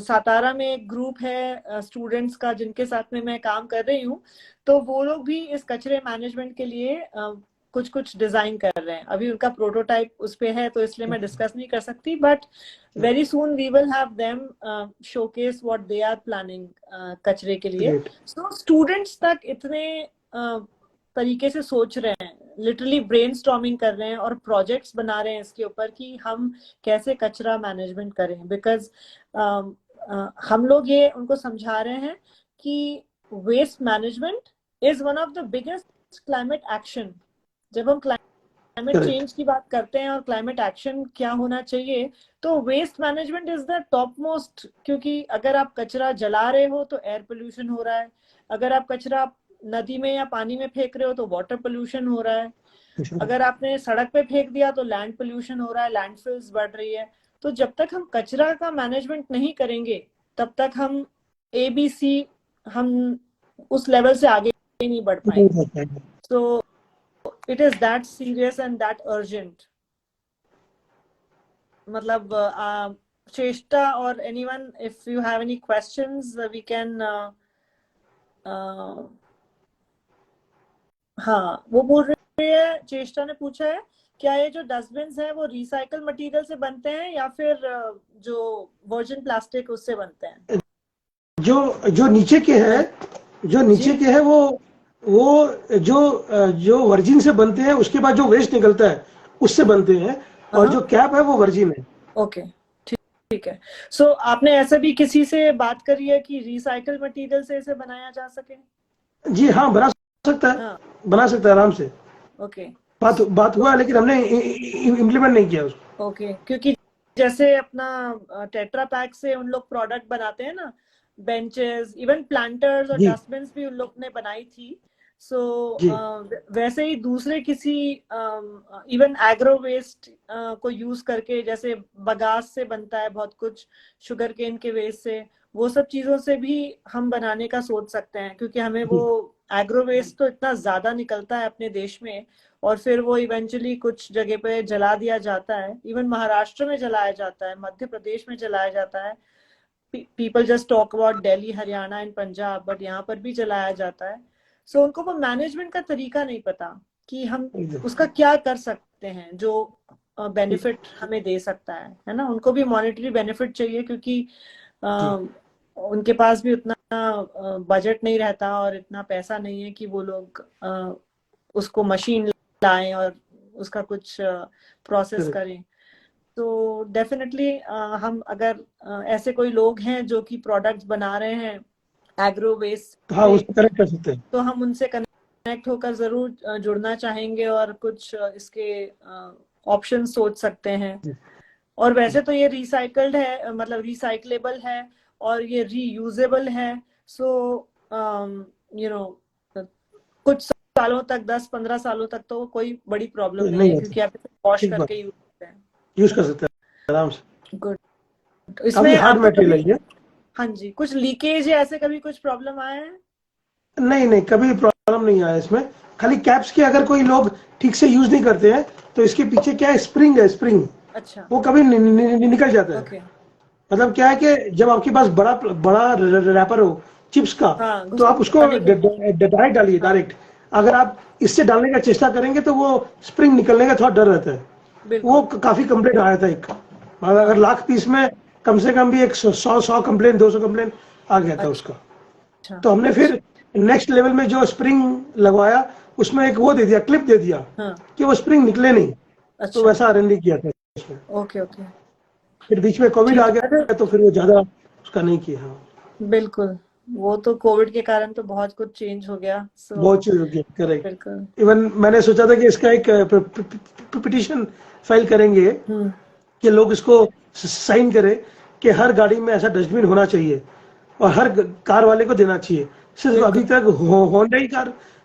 सातारा में एक ग्रुप है स्टूडेंट्स का जिनके साथ में मैं काम कर रही हूँ। तो वो लोग भी इस कचरे मैनेजमेंट के लिए कुछ कुछ डिजाइन कर रहे हैं। अभी उनका प्रोटोटाइप उस पे है तो इसलिए मैं डिस्कस नहीं कर सकती, but very soon we will have them showcase what they are planning कचरे के लिए। ग्रेट। सो स्टूडेंट्स तक इतने तरीके से सोच रहे हैं, लिटरली ब्रेनस्टॉर्मिंग कर रहे हैं और प्रोजेक्ट्स बना रहे हैं इसके ऊपर कि हम कैसे कचरा मैनेजमेंट करें। बिकॉज हम लोग ये उनको समझा रहे हैं कि waste management is one of the biggest climate action. जब हम क्लाइमेट करेक्ट। चेंज की बात करते हैं और क्लाइमेट एक्शन क्या होना चाहिए, तो waste management is the topmost. क्योंकि अगर आप कचरा जला रहे हो तो एयर पोल्यूशन हो रहा है, अगर आप कचरा नदी में या पानी में फेंक रहे हो तो वाटर पोल्यूशन हो रहा है, अगर आपने सड़क पे फेंक दिया तो लैंड पोल्यूशन हो रहा है, लैंडफिल्स बढ़ रही है। तो जब तक हम कचरा का मैनेजमेंट नहीं करेंगे तब तक हम एबीसी हम उस लेवल से आगे नहीं बढ़ पाएंगे। So it is that serious and that urgent. मतलब चेष्टा और anyone, if you have any questions we can. हाँ, वो बोल रही है, चेष्टा ने पूछा है क्या ये जो डस्टबिन है वो रिसाइकल मटेरियल से बनते हैं या फिर जो वर्जिन प्लास्टिक उससे बनते हैं। जो जो नीचे के हाँ है, जो नीचे जी। के है वो जो वर्जिन से बनते हैं, उसके बाद जो वेस्ट निकलता है उससे बनते हैं। और हाँ, जो कैप है वो वर्जिन है। ओके, ठीक ठीक है। सो आपने ऐसे भी किसी से बात करी है कि रिसाइकल मटेरियल से इसे बनाया जा सके। जी हाँ, बना सकता है, हाँ, बना सकता है आराम से। ओके। बात बात तो हुआ है, लेकिन हमने इम्प्लीमेंट नहीं किया उसको। ओके, क्योंकि जैसे अपना टेट्रा पैक से उन लोग प्रोडक्ट बनाते हैं ना, बेंचेस, इवन प्लांटर्स और जी डस्टबिन भी उन लोग ने बनाई थी। सो जी वैसे ही दूसरे किसी इवन एग्रो वेस्ट को यूज करके, जैसे बगास से बनता है बहुत कुछ, शुगर केन के वेस्ट से, वो सब चीजों से भी हम बनाने का सोच सकते हैं, क्योंकि हमें वो जी एग्रो वेस्ट तो इतना ज्यादा निकलता है अपने देश में, और फिर वो इवेंचुअली कुछ जगह पे जला दिया जाता है। इवन महाराष्ट्र में जलाया जाता है, मध्य प्रदेश में जलाया जाता है। People just talk about Delhi, Haryana and Punjab, but यहाँ पर भी जलाया जाता है। सो उनको वो मैनेजमेंट का तरीका नहीं पता कि हम एकदम उसका क्या कर सकते हैं जो बेनिफिट हमें दे सकता है ना। उनको भी मॉनेटरी बेनिफिट चाहिए, क्योंकि जी उनके पास भी उतना बजट नहीं रहता और इतना पैसा नहीं है कि वो लोग उसको मशीन लाएं और उसका कुछ प्रोसेस करेक्ट। करें। तो डेफिनेटली हम अगर ऐसे कोई लोग हैं जो कि प्रोडक्ट्स बना रहे हैं एग्रो वेस्ट तो हाँ, से, उसको करेक्ट कर सकते हैं। तो हम उनसे कनेक्ट होकर जरूर जुड़ना चाहेंगे और कुछ इसके ऑप्शन सोच सकते हैं। जी और जी वैसे तो ये रिसाइकल्ड है, मतलब रिसाइकलेबल है और ये रीयूजेबल है। सो यू नो कुछ सालों तक, 10-15 सालों तक तो कोई बड़ी प्रॉब्लम नहीं नहीं है, होता। क्योंकि आप वॉश ठीक बात, करके यूज करते हैं। यूज कर सकते हैं आराम से। गुड। तो काफी इसमें हार्ड आपको मटेरियल कभी, है ये। हाँ जी, कुछ लीकेज या ऐसे कभी कुछ प्रॉब्लम आया है? नहीं नहीं, कभी प्रॉब्लम नहीं आया इसमें। खाली कैप्स के अगर कोई लोग ठीक से यूज नहीं करते हैं तो इसके पीछे क्या है, स्प्रिंग है, स्प्रिंग, अच्छा। वो कभी निकल जाता है। ओके। मतलब क्या है कि जब आपके पास बड़ा बड़ा रैपर हो चिप्स का, हाँ, तो आप उसको घुसाने के लिए। डायरेक्ट डालिए, हाँ, डायरेक्ट। अगर आप इससे डालने का चेष्टा करेंगे तो वो स्प्रिंग निकलने का थोड़ा डर रहता है। वो बिल्कुल। काफी कंप्लेंट आया था एक, मतलब अगर हाँ। लाख पीस में कम से कम भी एक 100 कंप्लेंट, 200 कंप्लेंट आ गया था उसका। अच्छा। तो हमने अच्छा। फिर नेक्स्ट लेवल में जो स्प्रिंग लगवाया, उसमें एक वो दे दिया, क्लिप दे दिया हाँ। कि वो स्प्रिंग निकले नहीं। तो अच्छा। वैसा आरएनडी किया था उसमें। Okay okay. फिर बीच में कोविड ठीक आ है। अरे गया तो फिर वो ज्यादा उसका नहीं किया। हाँ, बिल्कुल, वो तो कोविड के कारण तो बहुत कुछ चेंज हो गया। सो बहुत चीज हो गया, करेक्ट। बिल्कुल। इवन मैंने सोचा था कि इसका एक पिटिशन फाइल करेंगे हम्म। कि लोग इसको साइन करें कि हर गाड़ी में ऐसा डस्टबिन होना चाहिए और हर कार वाले को देना चाहिए। सिर्फ अभी बिल्कुल। तक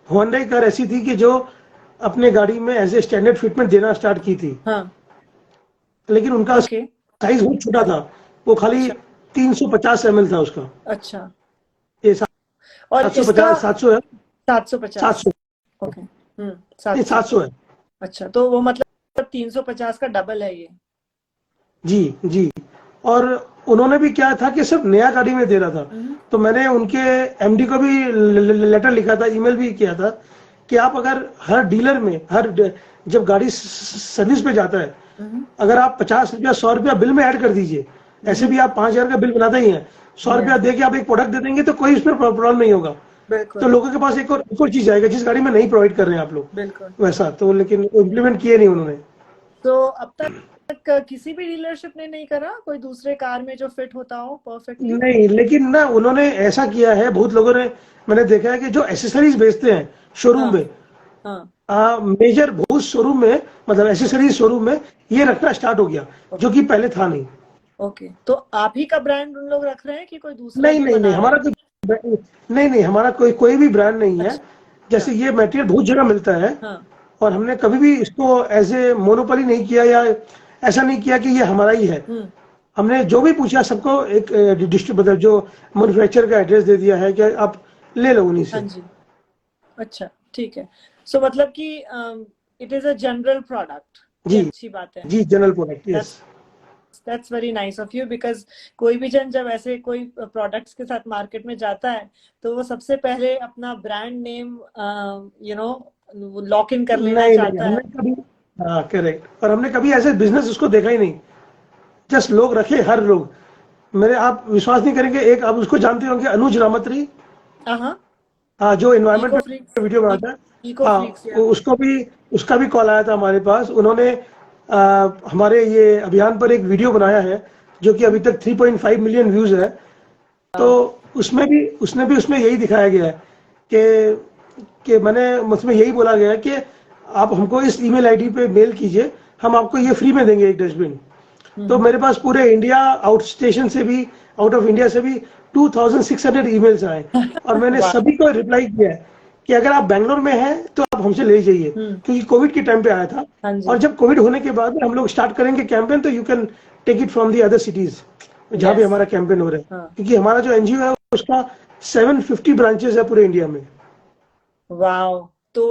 होंडा ही कार ऐसी थी कि जो अपने गाड़ी में एज ए स्टैंडर्ड फिटमेंट देना स्टार्ट की थी, हाँ। लेकिन उनका ओके। साइज बहुत छोटा था। वो खाली अच्छा। 350 ml था उसका। अच्छा। ये और सात सौ इसका पचास 700 है। 750। 700, ओके। नहीं 700। 700 है। अच्छा, तो वो मतलब 350 का डबल है ये। जी जी। और उन्होंने भी क्या था कि सिर्फ नया गाड़ी में दे रहा था। हम्म। तो मैंने उनके एमडी को भी लेटर लिखा था, ईमेल भी किया था कि आप अगर हर डीलर में जब गाड़ी सर्विस पे जाता है, हम्म। अगर आप 50 रुपया 100 रुपया बिल में ऐड कर दीजिए। ऐसे भी आप 5,000 का बिल बनाते ही हैं, 100 रुपया या दे के आप एक प्रोडक्ट दे देंगे तो कोई उसमें प्रॉब्लम नहीं होगा। तो बिल्कुल। लोगों के पास एक और चीज आएगा जिस गाड़ी में नहीं प्रोवाइड कर रहे हैं आप लोग बिल्कुल। वैसा। तो लेकिन इम्प्लीमेंट किए नहीं उन्होंने। तो अब तक किसी भी डीलरशिप ने नहीं करा कोई दूसरे कार में जो फिट होता हो परफेक्टली? नहीं, लेकिन ना उन्होंने ऐसा किया है, बहुत लोगों ने, मैंने देखा है कि जो एसेसरीज बेचते हैं शोरूम हाँ। में, हाँ। मेजर बहुत शोरूम में, मतलब एसेसरीज शोरूम में ये रखना स्टार्ट हो गया, जो कि पहले था नहीं। ओके, तो आप ही का ब्रांड उन लोग रख रहे हैं कि कोई दूसरा नहीं भी नहीं नहीं, बना रहा हमारा है? कोई, नहीं नहीं, हमारा कोई भी ब्रांड नहीं है। अच्छा। जैसे ये मटेरियल बहुत जगह मिलता है, हाँ। और हमने कभी भी इसको एज ए मोनोपोली नहीं किया, या ऐसा नहीं किया कि ये हमारा ही है। हम्म। हमने जो भी पूछा सबको एक डिस्ट्रीब्यूटर, जो मैन्युफैक्चरर का एड्रेस दे दिया है कि आप ले लो उन्हीं हाँ से। जी। अच्छा, ठीक है। सो मतलब कि it is a general product. ये जी अच्छी बात है। जी, general product, yes. That's that's very nice of you, because कोई भी जन जब ऐसे कोई प्रोडक्ट्स के साथ मार्केट में जाता है, तो वो सबसे पहले अपना brand name you know lock in कर लेना नहीं नहीं, चाहता है। हमने कभी, हाँ करेक्ट, और हमने कभी ऐसे बिजनेस उसको देखा ही नहीं। जस्ट लोग रखे, हर लोग, मेरे, आप विश्वास नहीं करेंगे, एक आप उसको जानते होंगे, अनुज रामत्री। हाँ। हाँ, जो एनवायरमेंट इको पे फ्रीक्स। वीडियो बनाता है। इको हाँ, फ्रीक्स या उसको भी, उसका भी कॉल आया था हमारे पास। उन्होंने हमारे ये अभियान पर एक वीडियो बनाया है जो कि अभी तक 3.5 मिलियन व्यूज है। तो उसमें यही दिखाया गया है कि मैंने, उसमें यही बोला गया है कि आप हमको इस ईमेल आईडी पे मेल कीजिए, हम आपको ये फ्री में देंगे एक डस्टबिन। तो मेरे पास पूरे इंडिया आउट स्टेशन से भी, आउट ऑफ इंडिया से भी 2600 ईमेल्स आए, और मैंने वाह। सभी को रिप्लाई किया है कि अगर आप बैंगलोर में हैं तो आप हमसे ले जाइए, क्योंकि कोविड के टाइम पे आया था। हाँ और जी। जब कोविड होने के बाद हम लोग स्टार्ट करेंगे कैंपेन, तो you can take it from the other cities जहाँ भी यस। हमारा कैंपेन हो रहा है, हाँ। क्योंकि हमारा जो एनजीओ है उसका 750 ब्रांचेस है पूरे इंडिया में। वाओ। तो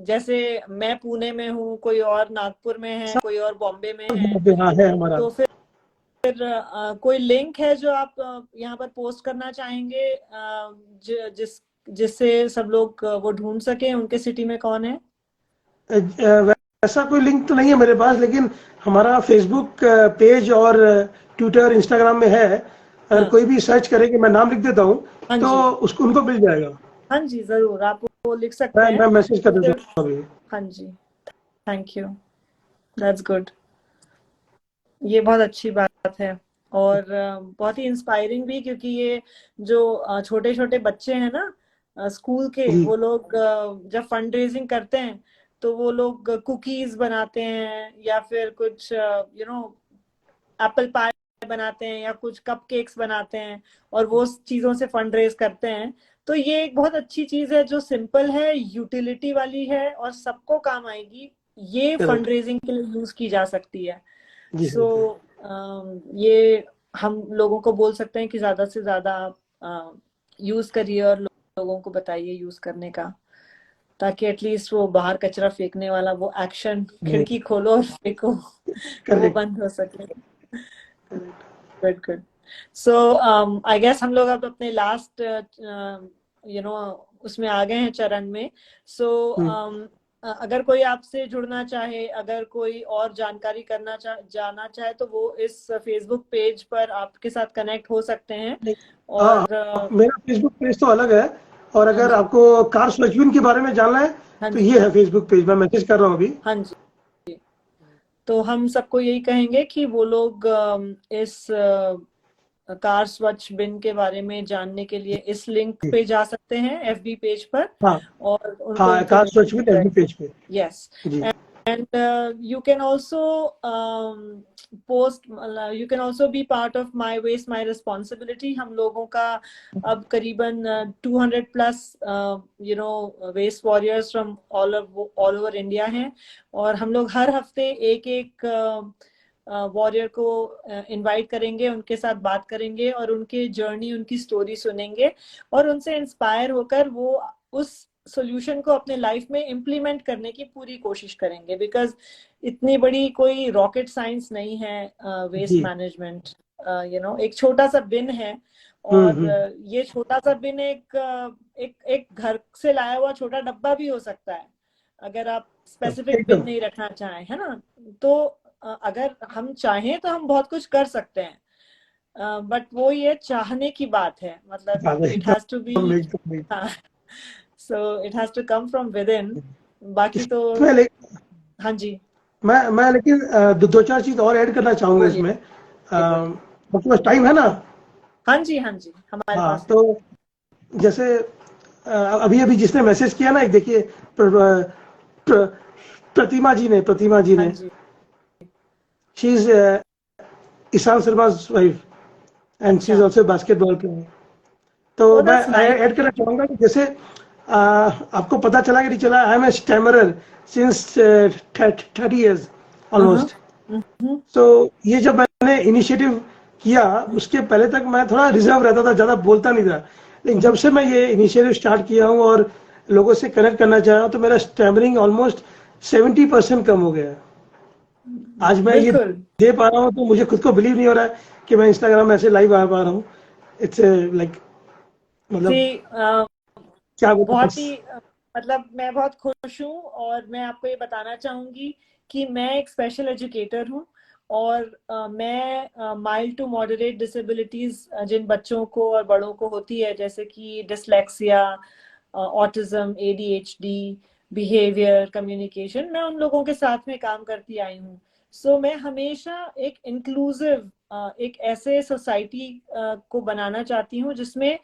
जैसे मैं पुणे में हूँ, कोई और नागपुर में है, कोई और बॉम्बे में है, सब हाँ है हमारा। तो फिर कोई लिंक है जो आप यहाँ पर पोस्ट करना चाहेंगे, जिससे सब लोग वो ढूंढ सके उनके सिटी में कौन है? वैसा कोई लिंक तो नहीं है मेरे पास, लेकिन हमारा फेसबुक पेज और ट्विटर इंस्टाग्राम में है। अगर हाँ। कोई भी सर्च करे कि मैं नाम लिख देता हूँ, हाँ तो जी। उसको उनको मिल जाएगा। हाँ जी, जरूर आप वो लिख सकते मैं हैं। मैं मैसेज कर देता सिर्फ। हूँ अभी। हाँ जी। Thank you. That's good. ये बहुत अच्छी बात है, और बहुत ही इंस्पायरिंग भी, क्योंकि ये जो छोटे छोटे बच्चे हैं ना स्कूल के, जी वो लोग जब फंड रेजिंग करते हैं तो वो लोग कुकीज बनाते हैं, या फिर कुछ एप्पल पाई बनाते हैं, या कुछ कप केक्स बनाते हैं, और वो चीजों से फंड रेज करते हैं। तो ये एक बहुत अच्छी चीज है, जो सिंपल है, यूटिलिटी वाली है, और सबको काम आएगी। ये फंड करेक्ट। रेजिंग के लिए यूज की जा सकती है। जी सो सर। ये हम लोगों को बोल सकते हैं कि ज्यादा से ज्यादा यूज करिए, और लोगों को बताइए यूज करने का, ताकि एटलीस्ट वो बाहर कचरा फेंकने वाला वो एक्शन, खिड़की खोलो और फेंको, वो करेक्ट। बंद हो सके। Correct. Good good. So I guess हम लोग अब अपने लास्ट उसमें आ गए हैं, चरण में। सो अगर कोई आपसे जुड़ना चाहे, अगर कोई और जानकारी जाना चाहे, तो वो इस फेसबुक पेज पर आपके साथ कनेक्ट हो सकते हैं। हाँ और हाँ, मेरा फेसबुक पेज तो अलग है, और हाँ अगर जी। आपको कार स्वचविन के बारे में जानना है, हाँ तो जी। ये है फेसबुक पेज, मैं मैसेज कर रहा हूँ अभी। हाँ जी। तो हम सबको यही कहेंगे कि वो लोग इस कार स्वच्छ बिन के बारे में जानने के लिए इस लिंक पे जा सकते हैं, एफबी पेज पर, हाँ और उनको हाँ, कार इन्फॉर्मेशन स्वचविन एफबी मिल पेज पे। जाएगी। यस। जी। And you can also post, you can also be part of my waste my responsibility। हम लोगों का अब करीबन 200 plus waste warriors from all over India हैं, और हम लोग हर हफ्ते एक एक वॉरियर को इनवाइट करेंगे, उनके साथ बात करेंगे, और उनके जर्नी, उनकी स्टोरी सुनेंगे, और उनसे इंस्पायर होकर वो उस सोल्यूशन को अपने लाइफ में इम्प्लीमेंट करने की पूरी कोशिश करेंगे। बिकॉज इतनी बड़ी कोई रॉकेट साइंस नहीं है वेस्ट जी। मैनेजमेंट। एक छोटा सा बिन है, और हम्म। ये छोटा सा बिन एक घर से लाया हुआ छोटा डब्बा भी हो सकता है, अगर आप स्पेसिफिक बिन एकदम। नहीं रखना चाहें, है ना। तो अगर हम चाहें तो हम बहुत कुछ कर सकते हैं, बट वो ये चाहने की बात है, मतलब हाँ, इट हैज टू बी। एकदम एकदम एकदम। हाँ। So it has to come from within. बाकी तो इसमें हाँ जी। मैं लेकिन दो चार चीज और ऐड करना चाहूंगा बोलिए इसमें। बोलिए। आपके पास टाइम है ना? हाँ जी, हाँ जी, हमारे हाँ, पास है। तो जैसे अभी अभी जिसने मैसेज किया ना, एक देखिए, प्र, प्रतिमा जी हाँ ने, जी। She is Ishan Sharma's wife, and she is अच्छा। Also basketball player. तो ओ मैं दैट्स नाइस। ऐड करना चाहूंगा कि जैसे आपको पता चला कि नहीं चला, I am a stammerer since 30 years almost. तो ये जब मैंने इनिशिएटिव किया, उसके पहले तक मैं थोड़ा रिजर्व रहता था, ज़्यादा बोलता नहीं था, लेकिन जब से मैं ये इनिशिएटिव स्टार्ट किया हूँ और लोगों से कनेक्ट करना चाह रहा हूँ, तो मेरा स्टैमरिंग ऑलमोस्ट 70% कम हो गया है। आज मैं ये बिल्कुल। दे पा रहा हूँ, तो मुझे खुद को बिलीव नहीं हो रहा है कि मैं इंस्टाग्राम में ऐसे लाइव आ पा रहा हूँ। इट्स लाइक, सी मतलब क्या बोलूं बहुत बस। ही मतलब मैं बहुत खुश हूँ, और मैं आपको ये बताना चाहूंगी कि मैं एक स्पेशल एजुकेटर हूँ, और मैं माइल्ड टू मॉडरेट डिसेबिलिटीज जिन बच्चों को और बड़ों को होती है, जैसे कि dyslexia, autism, ADHD, behaviour, communication, मैं उन लोगों के साथ में काम करती आई हूँ। सो मैं हमेशा एक इंक्लूसिव, एक ऐसे सोसाइटी को बनाना चाहती हूँ जिसमें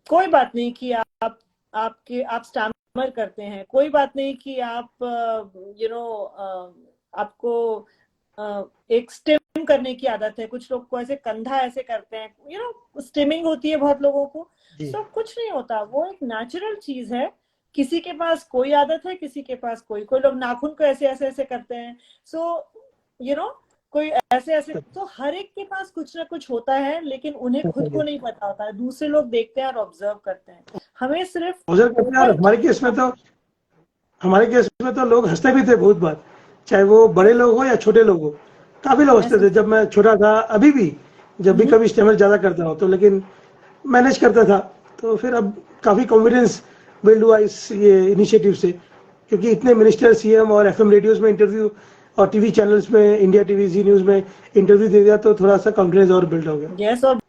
कोई बात नहीं कि आप स्टैमर करते हैं, कोई बात नहीं कि आप आपको एक स्टिम करने की आदत है, कुछ लोग को ऐसे कंधा ऐसे करते हैं, स्टिमिंग होती है बहुत लोगों को। जी। सब कुछ नहीं होता, वो एक नेचुरल चीज है। किसी के पास कोई आदत है, किसी के पास कोई कोई लोग नाखून को ऐसे ऐसे ऐसे करते हैं। सो यू नो कोई ऐसे ऐसे, तो हर एक के पास कुछ ना कुछ होता है, लेकिन उन्हें खुद को नहीं पता होता है। दूसरे लोग देखते हैं और ऑब्जर्व करते हैं। हमें सिर्फ ऑब्जर्व करते हैं, और ऊपर हमारे केस में तो लोग हंसते भी थे बहुत बार, चाहे वो बड़े लोग हो या छोटे लोग हो। काफी लोग मैं हंसते थे जब मैं छोटा था, अभी भी जब भी कभी स्टेमर ज्यादा करता हूँ तो, लेकिन मैनेज करता था। तो फिर अब काफी कॉन्फिडेंस बिल्ड हुआ इस ये इनिशिएटिव से, क्योंकि इतने मिनिस्टर, सीएम और एफएम रेडियोज में इंटरव्यू, और टीवी चैनल्स में, इंडिया टीवी, जी न्यूज में इंटरव्यू दे दिया, तो थोड़ा सा कॉन्फिडेंस और बिल्ड हो गया। यस, और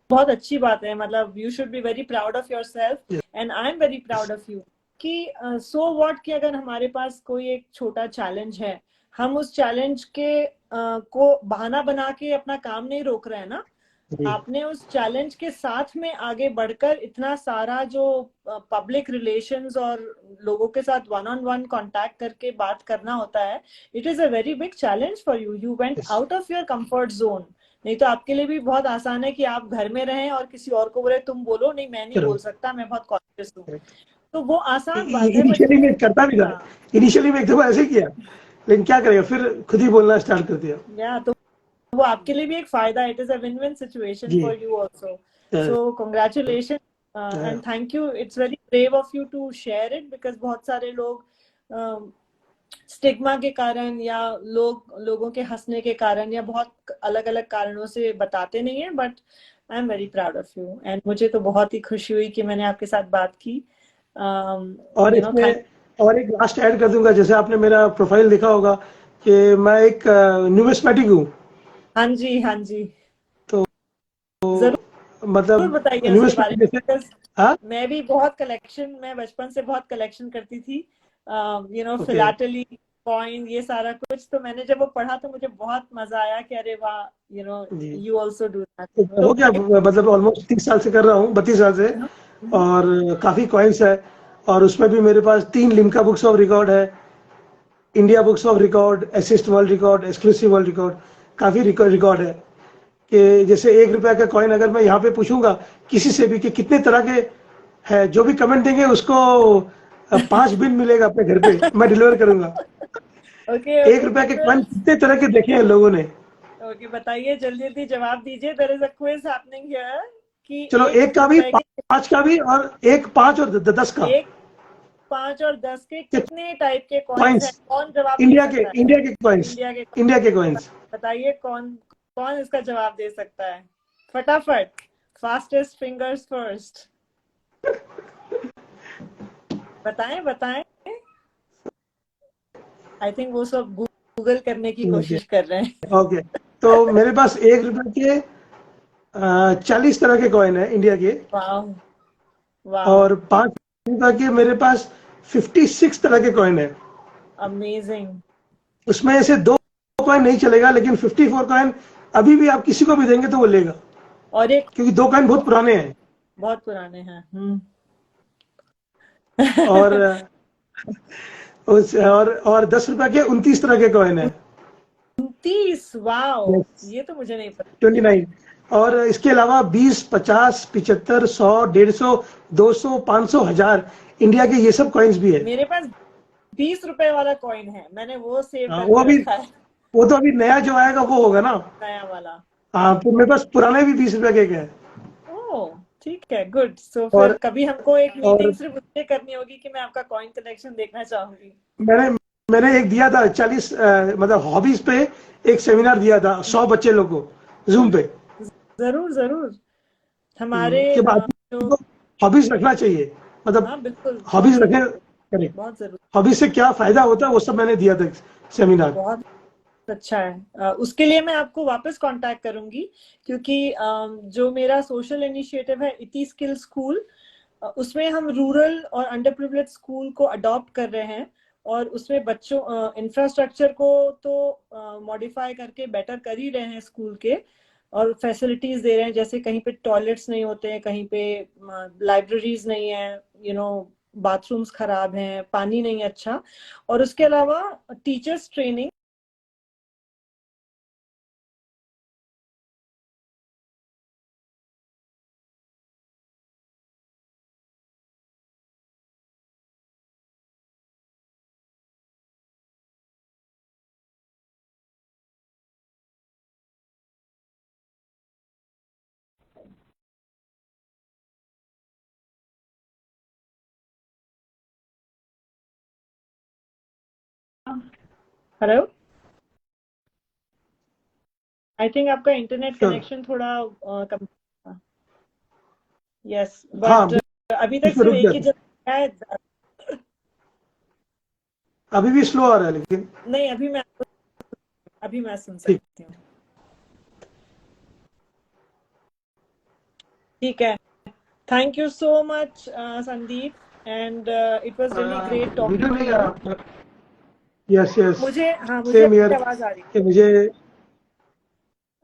बहुत अच्छी बात है। मतलब you should be very proud of your self, and I am very proud of you कि सो व्हाट कि अगर हमारे पास कोई एक छोटा चैलेंज है, हम उस चैलेंज के को बहाना बना के अपना काम नहीं रोक रहे हैं ना। जी। आपने उस चैलेंज के साथ में आगे बढ़कर इतना सारा जो पब्लिक रिलेशंस और लोगों के साथ वन ऑन वन कांटेक्ट करके बात करना होता है, it is a very big challenge for you. You went Yes. Out of your comfort zone. नहीं तो आपके लिए भी बहुत आसान है कि आप घर में रहें और किसी और को बोले तुम बोलो, नहीं मैं नहीं बोल Correct. सकता, मैं बहुत कॉन्शियस हूँ। तो वो आसान बात है, बट इनिशियली मैं करता भी था, इनिशियली मैं एक दफा ऐसे ही किया, लेकिन क्या करेगा, फिर खुद ही बोलना स्टार्ट कर दिया। या तो वो आपके लिए भी एक फायदा, it is a win win situation जी। For you also. Uh, so congratulation uh, and thank you, it's very brave of you to share it, because बहुत सारे लोग स्टिग्मा के कारण या लोगों के हंसने के कारण या बहुत अलग अलग कारणों से बताते नहीं है। But I am very proud of you, and मुझे तो बहुत ही खुशी हुई कि मैंने आपके साथ बात की। और थैंक। इसमें और एक लास्ट ऐड कर दूंगा, जैसे आपने मेरा प्रोफाइल देखा होगा कि मैं एक न्यूमिस्मेटिक हूँ। हाँ जी, हाँ जी, तो जरूर मतलब बताइए उसके बारे न्यूमिस्मेटिक में, जैसे, because हाँ। मैं भी बहुत कलेक्शन, मैं बचपन से बहुत कलेक्शन करती थी, ओके। फिलाटली, कॉइन, ये सारा कुछ। तो मैंने जब वो पढ़ा तो मुझे बहुत मजा आया कि अरे वाह, जी। You also do that. तो तो हो गया, मतलब ऑलमोस्ट 30 साल से कर रहा हूँ, 32 साल से। और काफी कॉइन्स है, और उसमें भी मेरे पास 3 लिम्का बुक्स ऑफ रिकॉर्ड है, India books of record, assist world record, exclusive world record. काफी रिकॉर्ड है कि जैसे 1 रुपया का कॉइन अगर मैं यहाँ पे पूछूंगा किसी से भी कि कितने तरह के है, जो भी कमेंट देंगे उसको 5 बिन मिलेगा अपने घर पे, मैं डिलीवर करूंगा। ओके, 1 रुपया के कॉइन कितने तरह के देखे हैं लोगों ने। ओके, बताइए, जल्दी जल्दी जवाब दीजिए। There is a quiz happening here कि चलो, एक एक का भी, रुपए के, 5 का भी, और एक 5 और 10 का, एक, 5 और 10 के के कितने टाइप के कॉइन्स हैं? कॉइन्स, कौन जवाब दे सकता है? इंडिया के कॉइन्स, इंडिया के। इंडिया के कॉइन्स। बताइए कौन कौन इसका जवाब दे सकता है? फटाफट, फास्टेस्ट फिंगर्स फर्स्ट। बताएं बताएं। आई थिंक वो सब गूगल करने की ओके। कोशिश कर रहे हैं। ओके। तो मेरे पास 1 रुपए के 40 तरह के कॉइन है इंडिया के, वाह, वाह, और 5 रुपए के मेरे पास 56 तरह के कॉइन है। अमेजिंग। उसमें से 2 कॉइन नहीं चलेगा, लेकिन 54 कॉइन अभी भी आप किसी को भी देंगे तो वो लेगा, और एक क्योंकि 2 कॉइन बहुत पुराने हैं। बहुत पुराने हैं। और और 10 रुपए के 29 तरह के कॉइन है। 29, वाह, यस। ये तो मुझे नहीं पता। 29। और इसके अलावा 20, 50, 75, 100, 150, 200, 500, 1000, इंडिया के ये सब कॉइन्स भी है। मेरे पास 20 रुपए वाला कॉइन है, मैंने वो सेव हाँ, करके रखा है। वो तो अभी नया जो आएगा वो होगा ना। नया वाला। हाँ, तो मेरे पास पुराने भी 20 रुपए के हैं। ओह, ठीक है, गुड। सो फिर और कभी हमको एक और मीटिंग सिर्फ उससे करनी होगी कि मैं आपका कॉइन कलेक्शन देखना चाहूंगी। मैंने मैंने एक दिया था 40, मतलब हॉबीज पे एक सेमिनार दिया था 100 बच्चे लोगों को, जूम पे। जरूर जरूर। हमारे कि जो, आपको हॉबीज रखना चाहिए, मतलब हाँ बिल्कुल, बहुत हॉबीज रखें, जरूर, करें। बहुत जरूर, हॉबीज से क्या फायदा होता है वो सब मैंने दिया था सेमिनार। बहुत अच्छा है। उसके लिए मैं आपको वापस कांटेक्ट करूंगी, क्योंकि जो मेरा सोशल इनिशिएटिव है इति स्किल स्कूल, उसमें हम रूरल और अंडर प्रिविलेज स्कूल को अडॉप्ट कर रहे हैं। और उसमें बच्चों इंफ्रास्ट्रक्चर को तो मॉडिफाई करके बेटर कर ही रहे हैं स्कूल के, और फैसिलिटीज दे रहे हैं। जैसे कहीं पे टॉयलेट्स नहीं होते हैं, कहीं पे लाइब्रेरीज नहीं है, बाथरूम्स खराब हैं, पानी नहीं अच्छा। और उसके अलावा teachers training hello, I think आपका इंटरनेट श्योर। कनेक्शन थोड़ा कम। यस, हाँ, बट अभी तक बीच में सिर्फ रुक एक गया ही था। जगह है। अभी भी स्लो आ रहा है लेकिन। नहीं, अभी मैं सुन ठीक। सकती हूँ। ठीक है। Thank you so much Sandeep, and it was really great video talking to नहीं आ यू। रहा। Yes yes. मुझे सेम ईयर। आपकी आवाज आ रही है। मुझे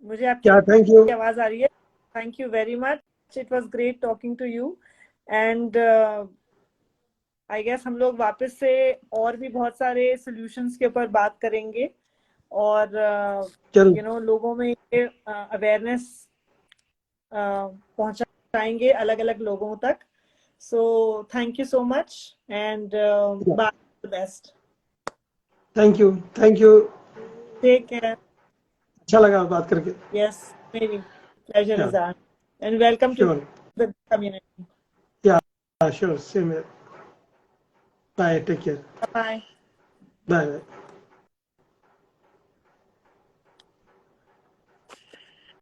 मुझे आपकी क्या, थैंक यू। आवाज आ रही है। Thank you very much, it was great talking to you. And I guess हम लोग वापस से और भी बहुत सारे सॉल्यूशंस के ऊपर बात करेंगे, और चलो। लोगों में ये अवेयरनेस पहुंचाएंगे अलग अलग लोगों तक। So thank you so much, and bye, the best. Thank you. Thank you. Take care. अच्छा लगा बात करके। यस, मेरी pleasure yeah is our, and welcome to sure. The community. Yeah sure, same here. Bye, take care. Bye. Bye bye.